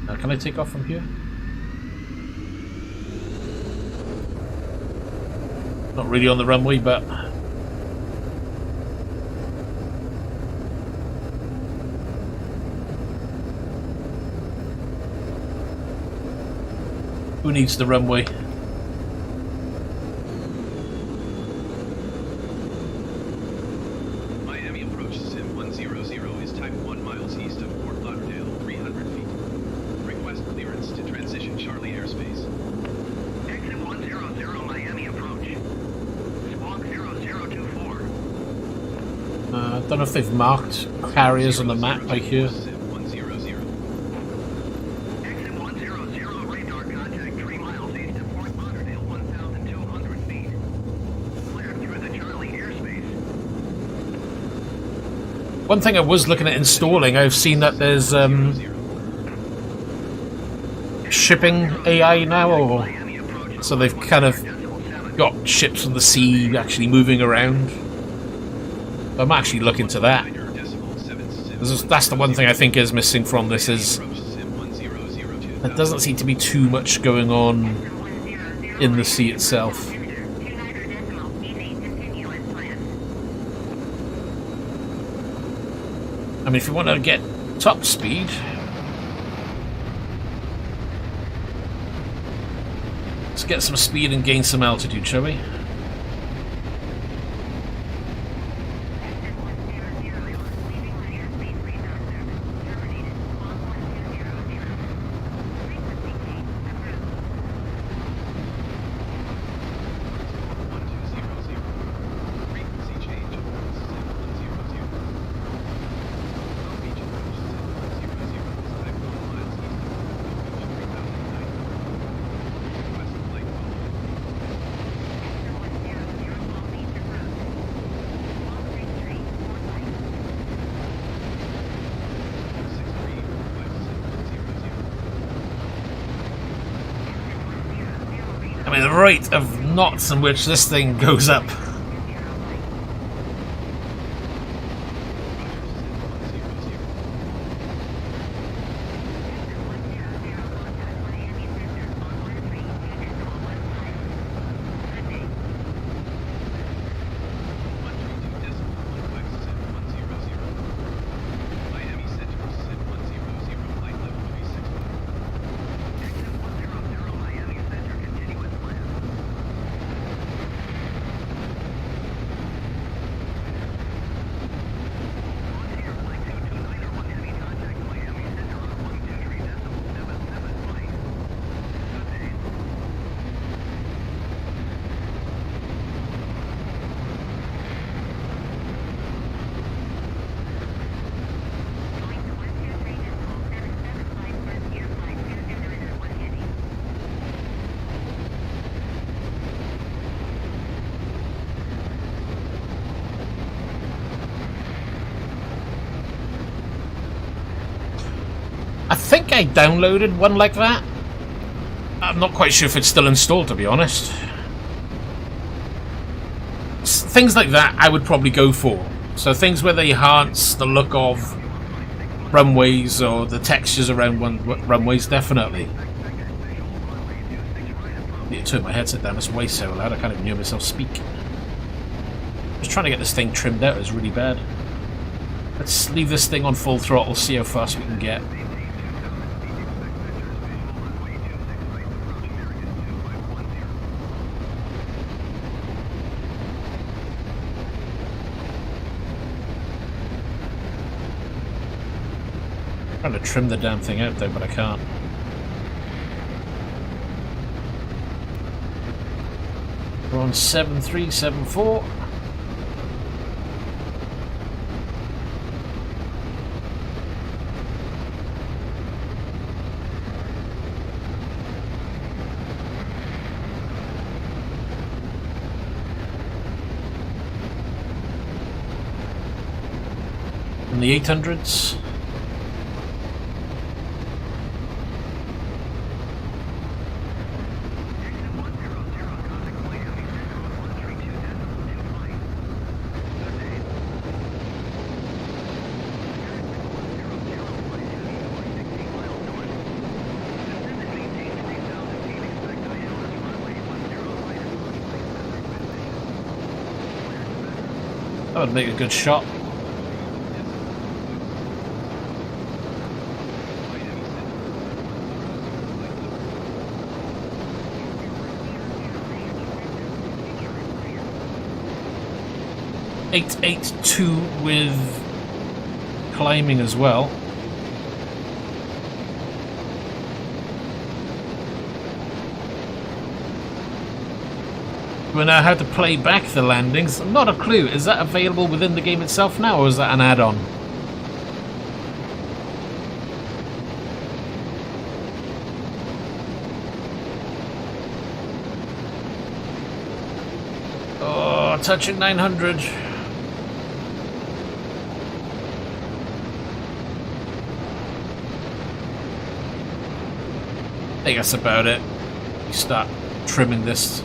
Now, can I take off from here? Not really on the runway, but Who needs the runway? Miami approach Sim 100 is type 1 miles east of Fort Lauderdale, 300 feet. Request clearance to transition Charlie airspace. Exit 100 Miami approach. Squawk 0024. I don't know if they've marked carriers on the map right here. Sim 100. Exit 100 radar contact 3 miles east of Fort Lauderdale, 1,200 feet. Clear through the Charlie airspace. One thing I was looking at installing, I've seen that there's shipping AI now, or so they've kind of got ships on the sea actually moving around. I'm actually looking to that. That's the one thing I think is missing from this, is there doesn't seem to be too much going on in the sea itself. I mean, if you want to get top speed, let's get some speed and gain some altitude, shall we? I mean, the rate of knots in which this thing goes up. I think I downloaded one like that. I'm not quite sure if it's still installed, to be honest. Things like that I would probably go for. So things where they enhance the look of runways or the textures around runways, definitely. I need to turn my headset down, it's way so loud I can't even hear myself speak. Just trying to get this thing trimmed out is really bad. Let's leave this thing on full throttle, see how fast we can get. I'm trying to trim the damn thing out though, but I can't. We're on 7374. In the 800s. That would make a good shot. 882 with climbing as well. We know how to play back the landings. Not a clue. Is that available within the game itself now, or is that an add-on? Oh, touching 900. I think that's about it. You start trimming this.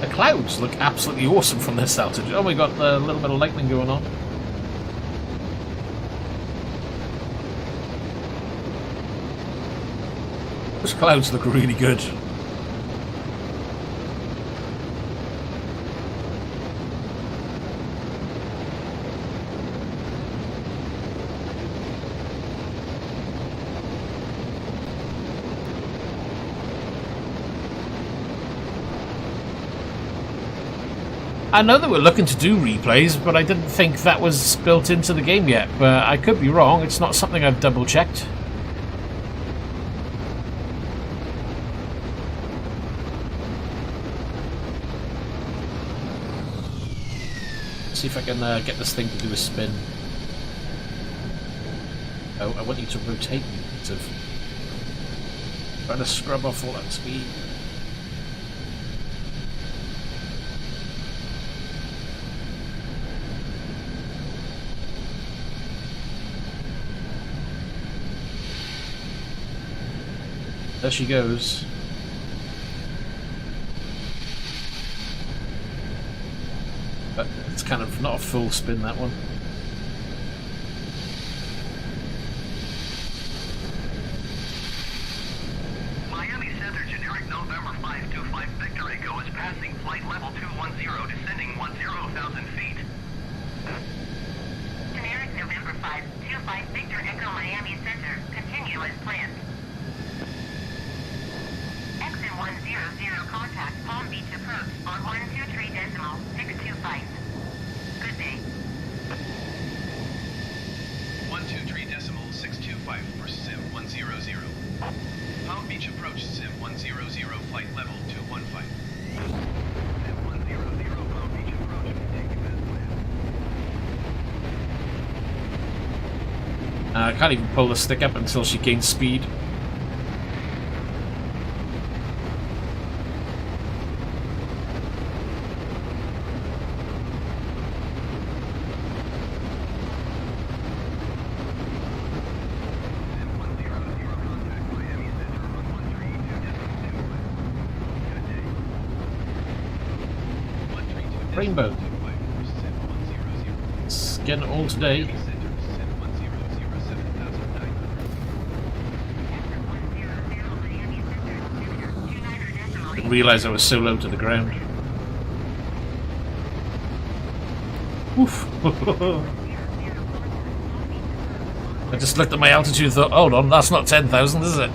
The clouds look absolutely awesome from this altitude. Oh, we got a little bit of lightning going on. Those clouds look really good. I know that we're looking to do replays, but I didn't think that was built into the game yet. But I could be wrong. It's not something I've double checked. See if I can get this thing to do a spin. Oh, I want you to rotate me. Instead of trying to scrub off all that speed. There she goes. But it's kind of not a full spin, that one. Miami Center generic November 525 Victor Echo is passing flight level 210, descending 10,000 feet. Generic November 525 Victor Echo Miami Center. Continue as planned. Exit 100 contact Palm Beach approach on 123.625. Good day. 123.625 for Sim 100. Palm Beach approach Sim 100 flight level 215. Sim 100 Palm Beach approach, taking as planned. I can't even pull the stick up until she gains speed. Rainbow. It's getting all today. Didn't realise I was so low to the ground. Oof. I just looked at my altitude and thought, hold on, that's not 10,000, is it?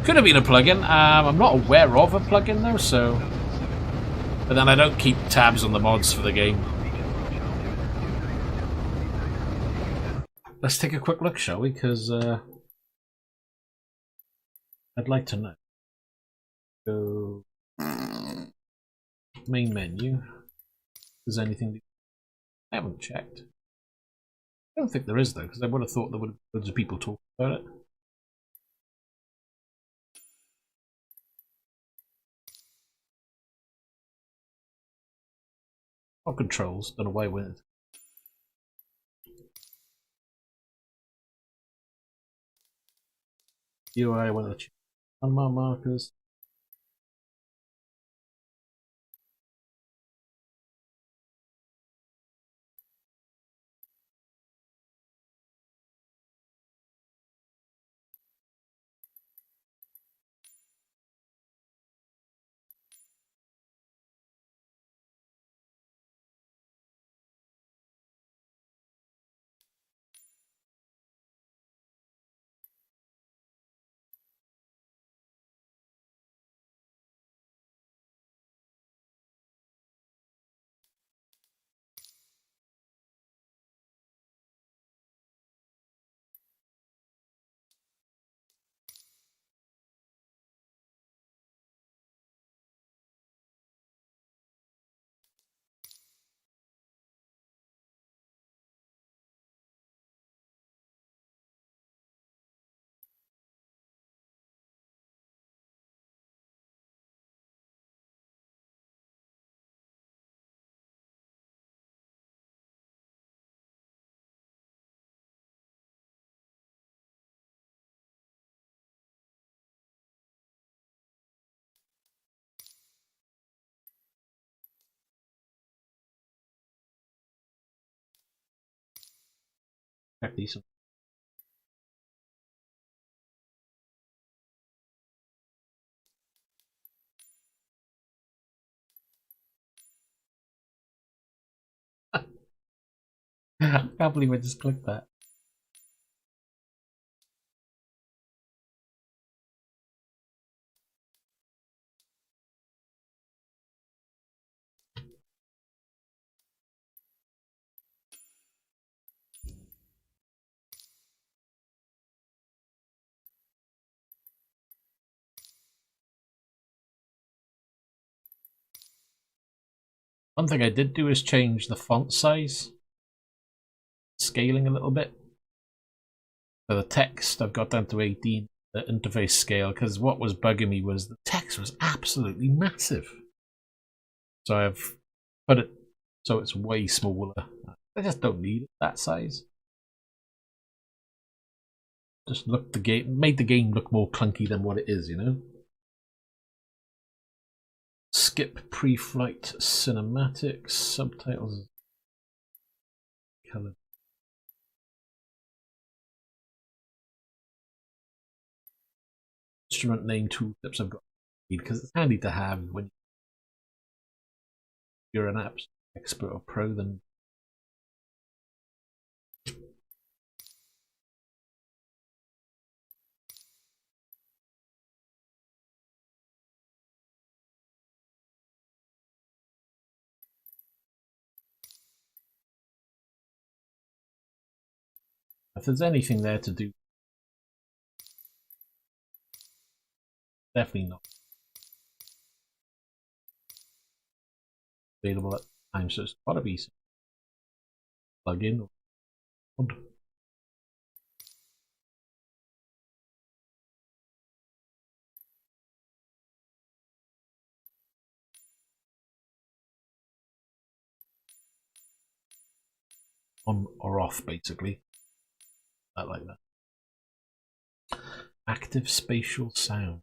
Could have been a plugin. I'm not aware of a plugin though, so. But then I don't keep tabs on the mods for the game. Let's take a quick look, shall we? Because I'd like to know. Go main menu. Is there anything that I haven't checked? I don't think there is though, because I would have thought there would have loads of people talking about it. Or controls, don't know why I went. UI, I want to check on my markers. decent. I can't believe I just clicked that. One thing I did do is change the font size, scaling a little bit. For the text, I've got down to 18, the interface scale, because what was bugging me was the text was absolutely massive. So I've put it so it's way smaller. I just don't need it that size. Just made the game look more clunky than what it is, you know? Skip pre-flight cinematics, subtitles, color. Instrument name tooltips I've got because it's handy to have when you're an apps expert or pro. Then if there's anything there to do, definitely not available at the time. So it's got to be some plug-in or mod. On or off, basically. I like that. Active spatial sound.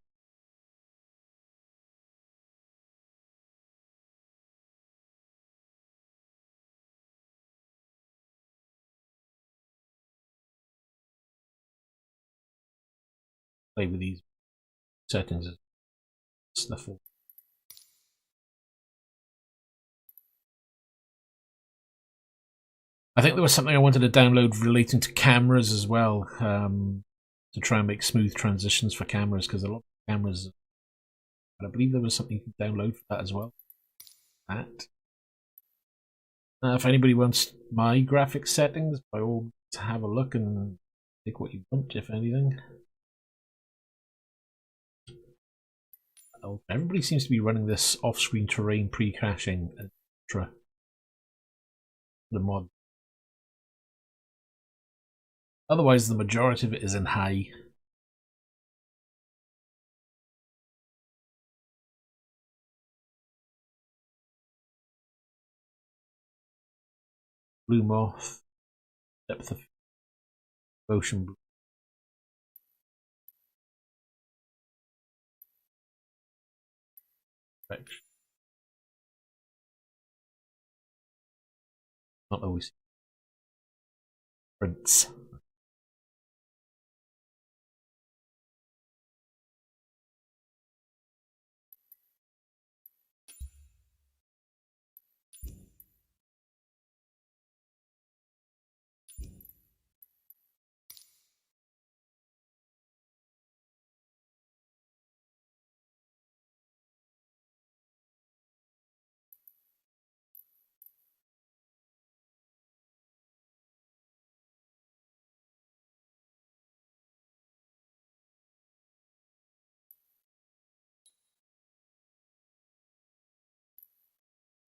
Play with these settings as sniffle. I think there was something I wanted to download relating to cameras as well, to try and make smooth transitions for cameras, because a lot of cameras, and I believe there was something you can download for that as well. That. If anybody wants my graphics settings, by all means have a look and take what you want, if anything. Oh, everybody seems to be running this off-screen terrain pre-caching, etc. The mod. Otherwise, the majority of it is in high. Blue moth, depth of motion blue. Not always. Prints.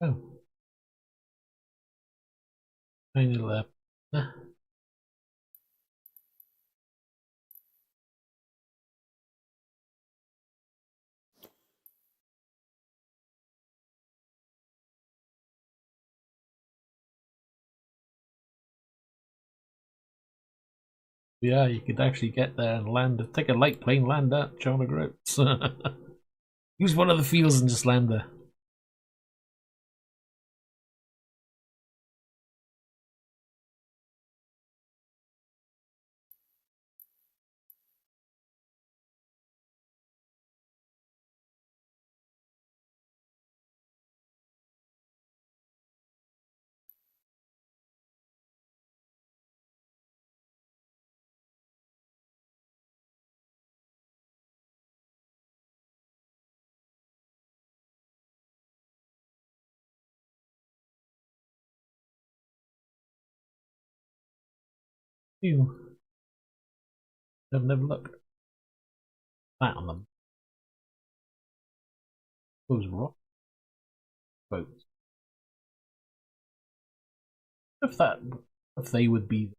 Oh. Tiny lap. Yeah, you could actually get there and land. Take a light plane, land at China Groats. Use one of the fields and just land there. Ew. I've never looked. That on them. Those rock boats. If they would be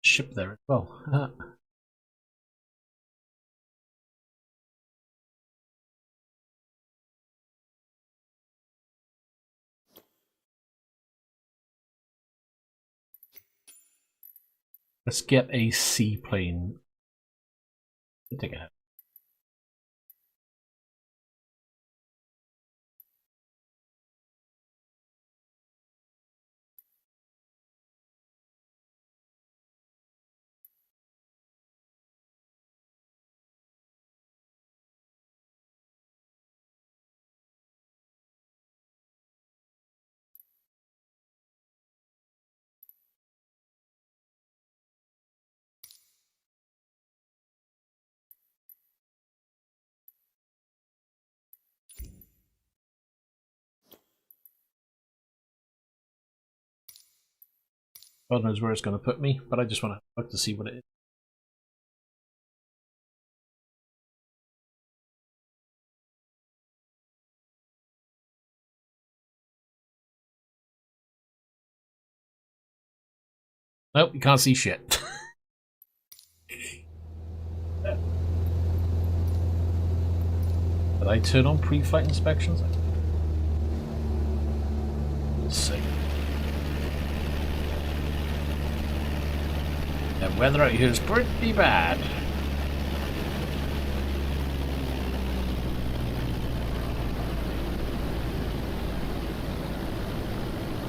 ship there as well. Let's get a seaplane. Take it. God knows where it's going to put me, but I just want to look to see what it is. Nope, you can't see shit. Did I turn on pre-flight inspections? Let's see. The weather out here is pretty bad.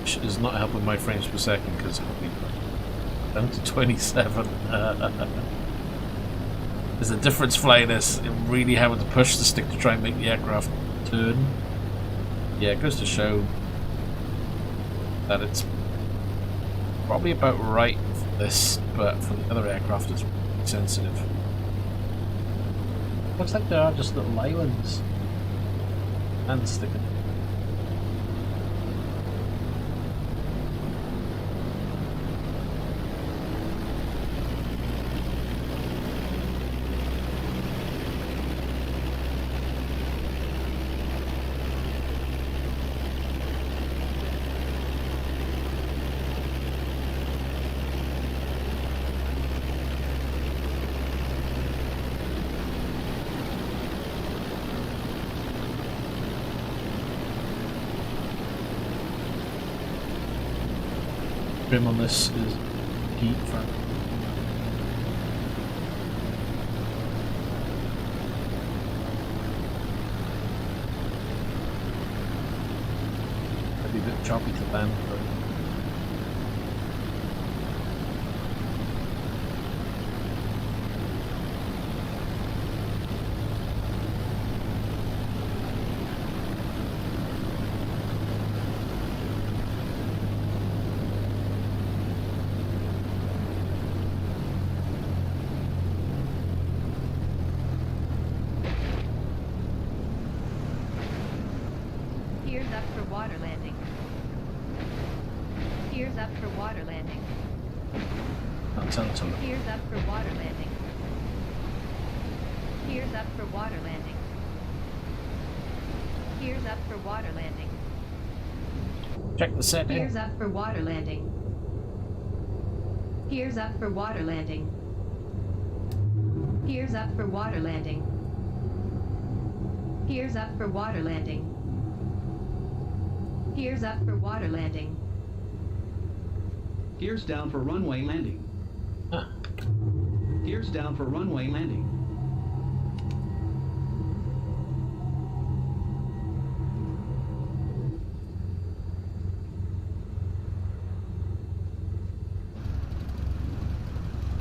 Which is not helping my frames per second because I'll be down to 27. There's a difference flying this and really having to push the stick to try and make the aircraft turn. Yeah, it goes to show that it's probably about right for this, but for the other aircraft it's really sensitive. Looks like there are just little islands and sticking. Trim on this is heat for maybe a bit choppy to land, but Gears up for water landing. Gears up for water landing. that's until Gears up for water landing. Gears up for water landing. Gears up for water landing. check the setting. Gears up for water landing. Gears up for water landing. Gears up for water landing. Gears up for water landing. Gears up for water landing. Gears down for runway landing. Ah. Gears down for runway landing.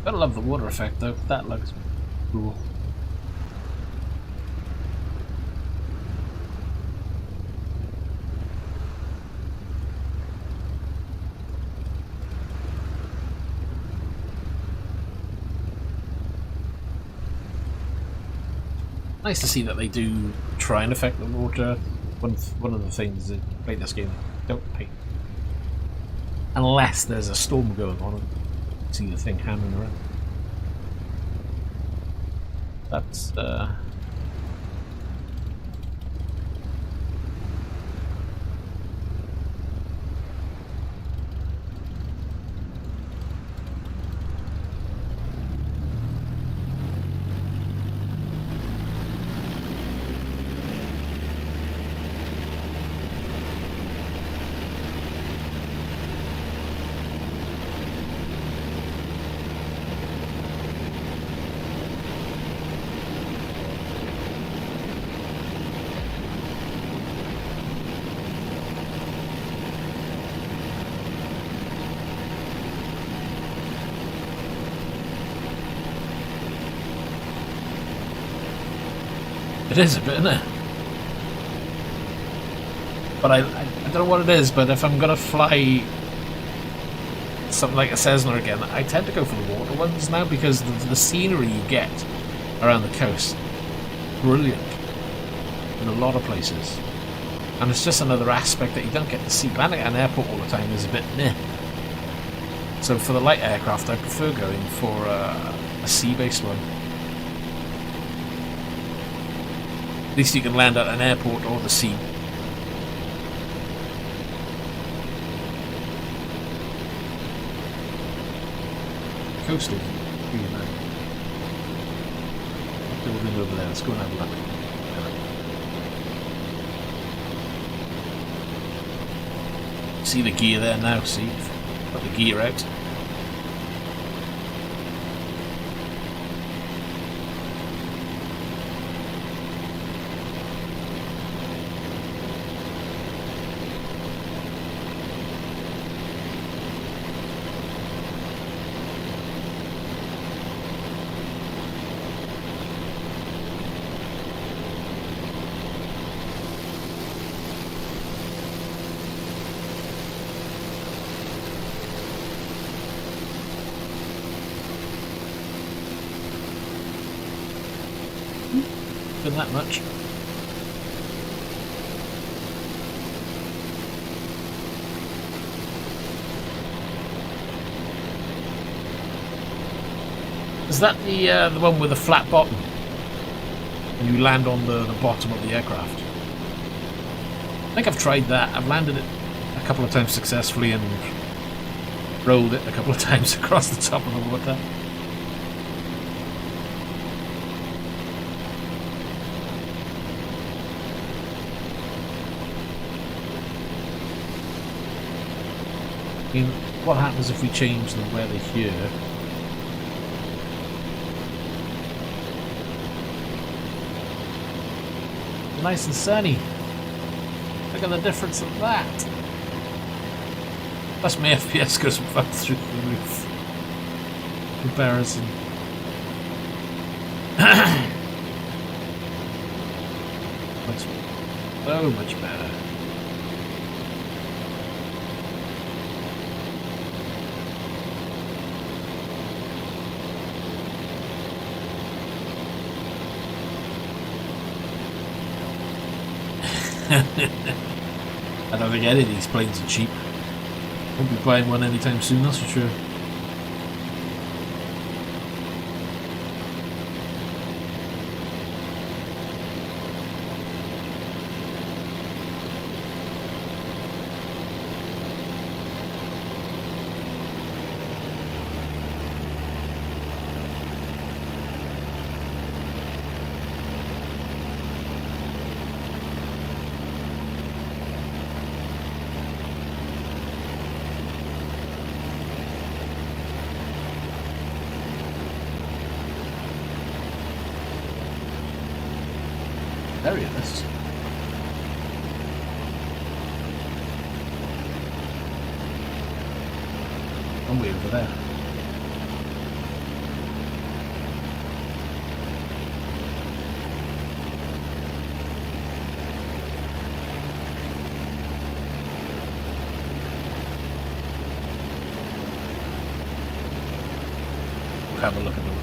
I love the water effect though, that looks cool. Nice to see that they do try and affect the water. One of the things that make this game don't paint. Unless there's a storm going on and see the thing hammering around. That's it is a bit, isn't it? But I don't know what it is, but if I'm going to fly something like a Cessna again, I tend to go for the water ones now because the scenery you get around the coast, brilliant in a lot of places. And it's just another aspect that you don't get to see. Landing at an airport all the time is a bit meh. So for the light aircraft, I prefer going for a sea-based one. At least you can land at an airport or the sea. Coastal. Really nice. Building over there. Let's go and have a look. See the gear there now. See, got the gear out. Been that much. Is that the one with the flat bottom? And you land on the bottom of the aircraft? I think I've tried that. I've landed it a couple of times successfully and rolled it a couple of times across the top of the water. I mean, what happens if we change the weather here? Nice and sunny. Look at the difference of that. Plus my FPS goes up through the roof. Comparison. So much better. I don't think any of these planes are cheap. Won't be buying one anytime soon, that's for sure. There he is. I'm way over there. We'll have a look at the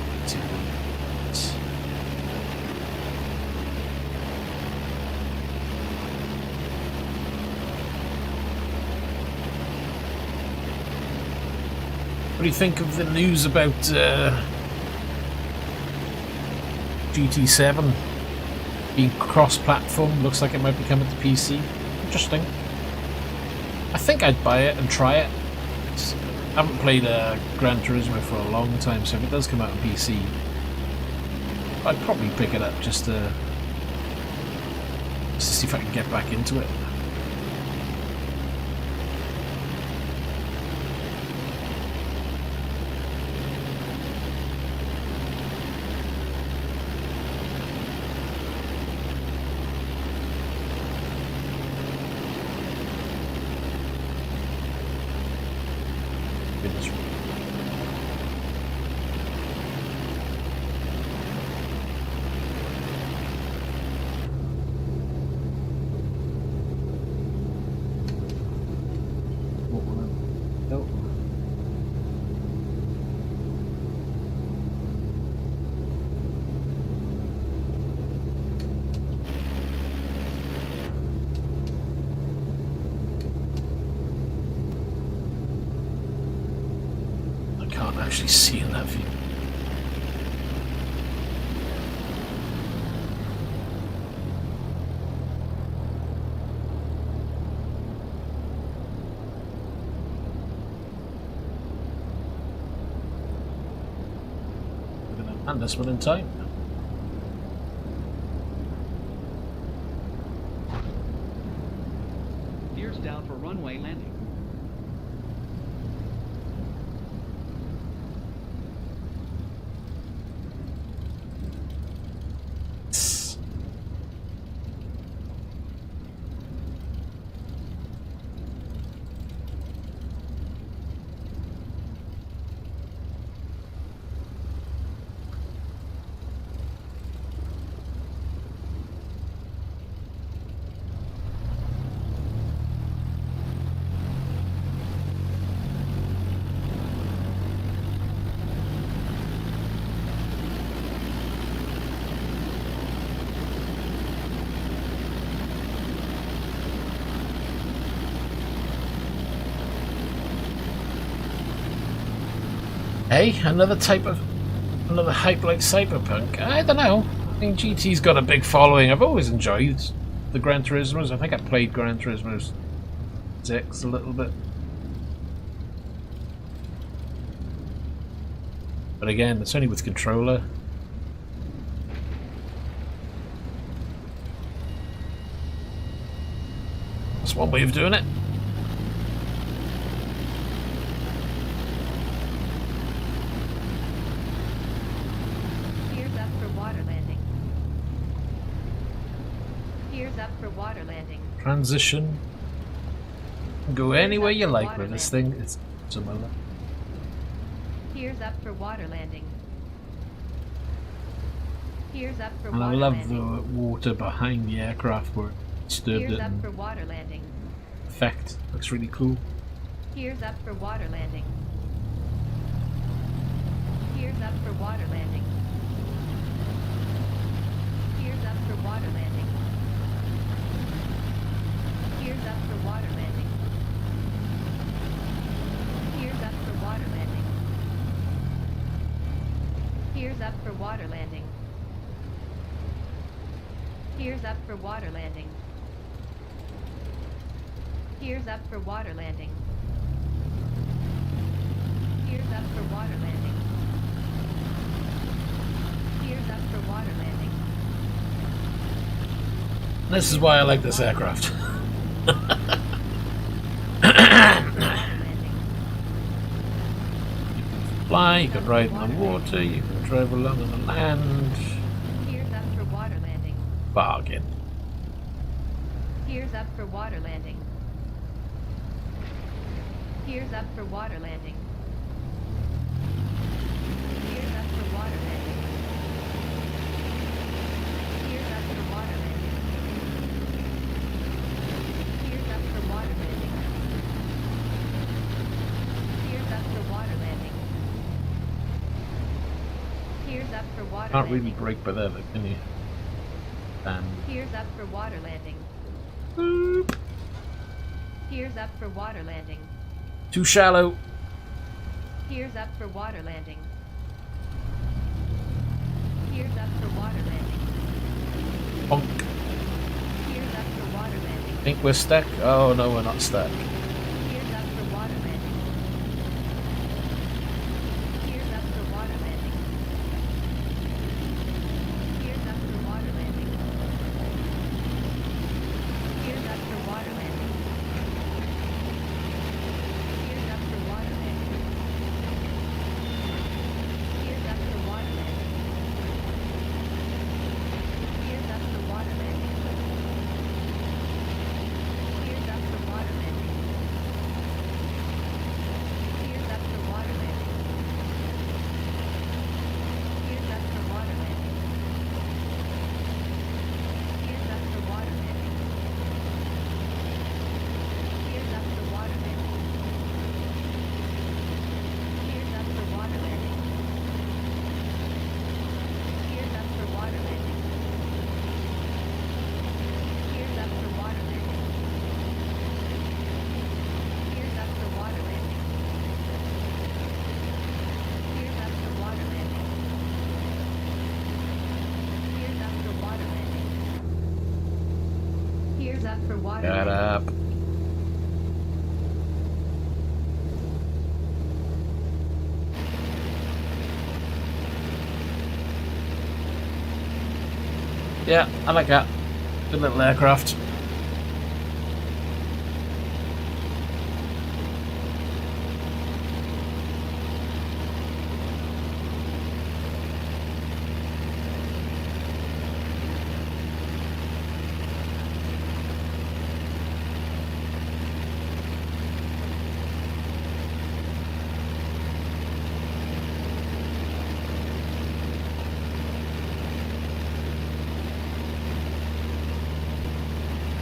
What do you think of the news about GT7 being cross-platform? Looks like it might be coming to PC. Interesting. I think I'd buy it and try it. I haven't played Gran Turismo for a long time, so if it does come out on PC, I'd probably pick it up just to see if I can get back into it. Goodness. What will I- oh. I can't actually see in that view. We're going to land this one in time. Gears down for runway landing. Hey, another hype like Cyberpunk. I don't know. I think GT's got a big following. I've always enjoyed the Gran Turismos. I think I played Gran Turismo 6 a little bit. But again, it's only with controller. That's one way of doing it. Gears up for water landing. Gears up for water landing. Transition. Go anywhere you like with this thing. It's similar. Gears up for water landing. Gears up for And water I love landing. the water behind the aircraft where it disturbed Gears it up and for water landing. effect. Looks really cool. Gears up for water landing. Gears up for water landing. Gears up for water landing. Gears up for water landing. Gears up for water landing. Gears up for water landing. Gears up for water landing. Gears up for water landing. Gears up for water landing. Gears up for water landing. This is why I like this aircraft. Fly, you can ride on the water, you can drive along on the land. Gears up for water landing. Bargain. Gears up for water landing. Gears up for water landing. Gears up for water landing. Gears up for water landing. Gears up for water landing. Gears up for water landing. Gears up for water Can't really landing. brake by there, can you? And Gears up for water landing. Gears up for water landing. too shallow. Gears up for water landing. Gears up for water landing. Bonk. Gears up for water landing. Think we're stuck? Oh no, we're not stuck. Gears up for water landing. Gears up for water landing. Gears up for water landing. Gears up for water landing. Gears up for water landing. Gears up for water landing. Gears up for water landing. Gears up for water landing. Gears up for water landing. Gears up for water landing. Gears up for water landing. Gears up for water landing. Gears up for water landing. Gears up for water landing. Gears up for water landing. Gears up for water landing. Gears up for water landing. Gears up for water landing. Gears up for water Shut landing. up. Yeah, I like that. Good little aircraft.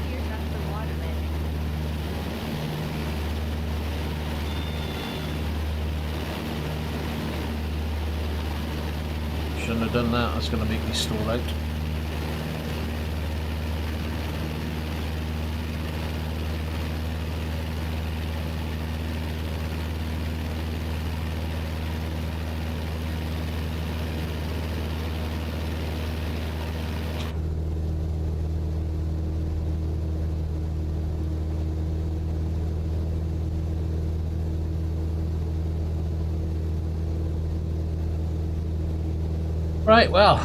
Gears up for water landing. Shouldn't have done that. That's going to make me stall out. Right, well,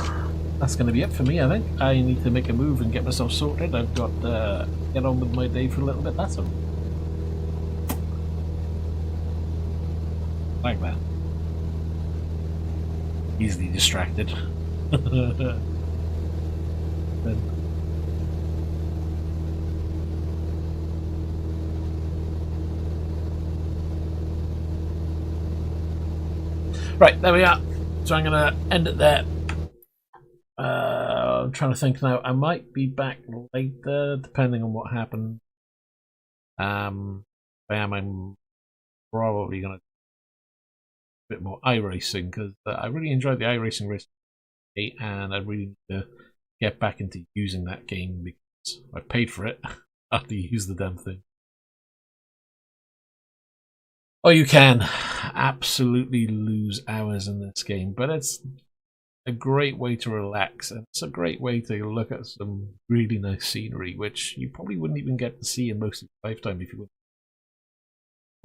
that's going to be it for me, I think. I need to make a move and get myself sorted. I've got to get on with my day for a little bit, that's all. Like that. Easily distracted. Right, there we are. So I'm going to end it there. I'm trying to think now. I might be back later, depending on what happens. I'm probably going to do a bit more iRacing, because I really enjoyed the iRacing race, and I really need to get back into using that game because I paid for it. I have to use the damn thing. Oh, you can absolutely lose hours in this game, but it's a great way to relax, and it's a great way to look at some really nice scenery, which you probably wouldn't even get to see in most of your lifetime if you would.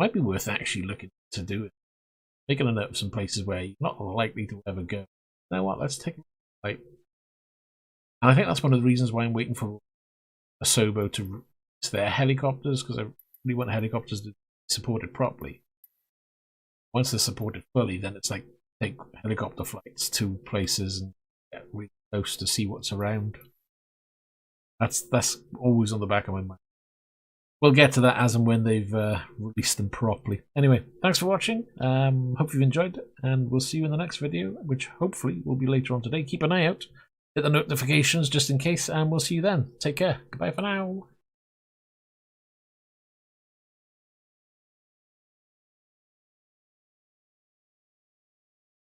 Might be worth actually looking to do it. Taking a note of some places where you're not likely to ever go. You know what? Let's take a look. And I think that's one of the reasons why I'm waiting for Asobo to release their helicopters, because I really want helicopters to be supported properly. Once they're supported fully, then it's like take helicopter flights to places and get really close to see what's around. That's always on the back of my mind. We'll get to that as and when they've released them properly. Anyway, thanks for watching. Hope you've enjoyed it, and we'll see you in the next video, which hopefully will be later on today. Keep an eye out, hit the notifications just in case, and we'll see you then. Take care. Goodbye for now.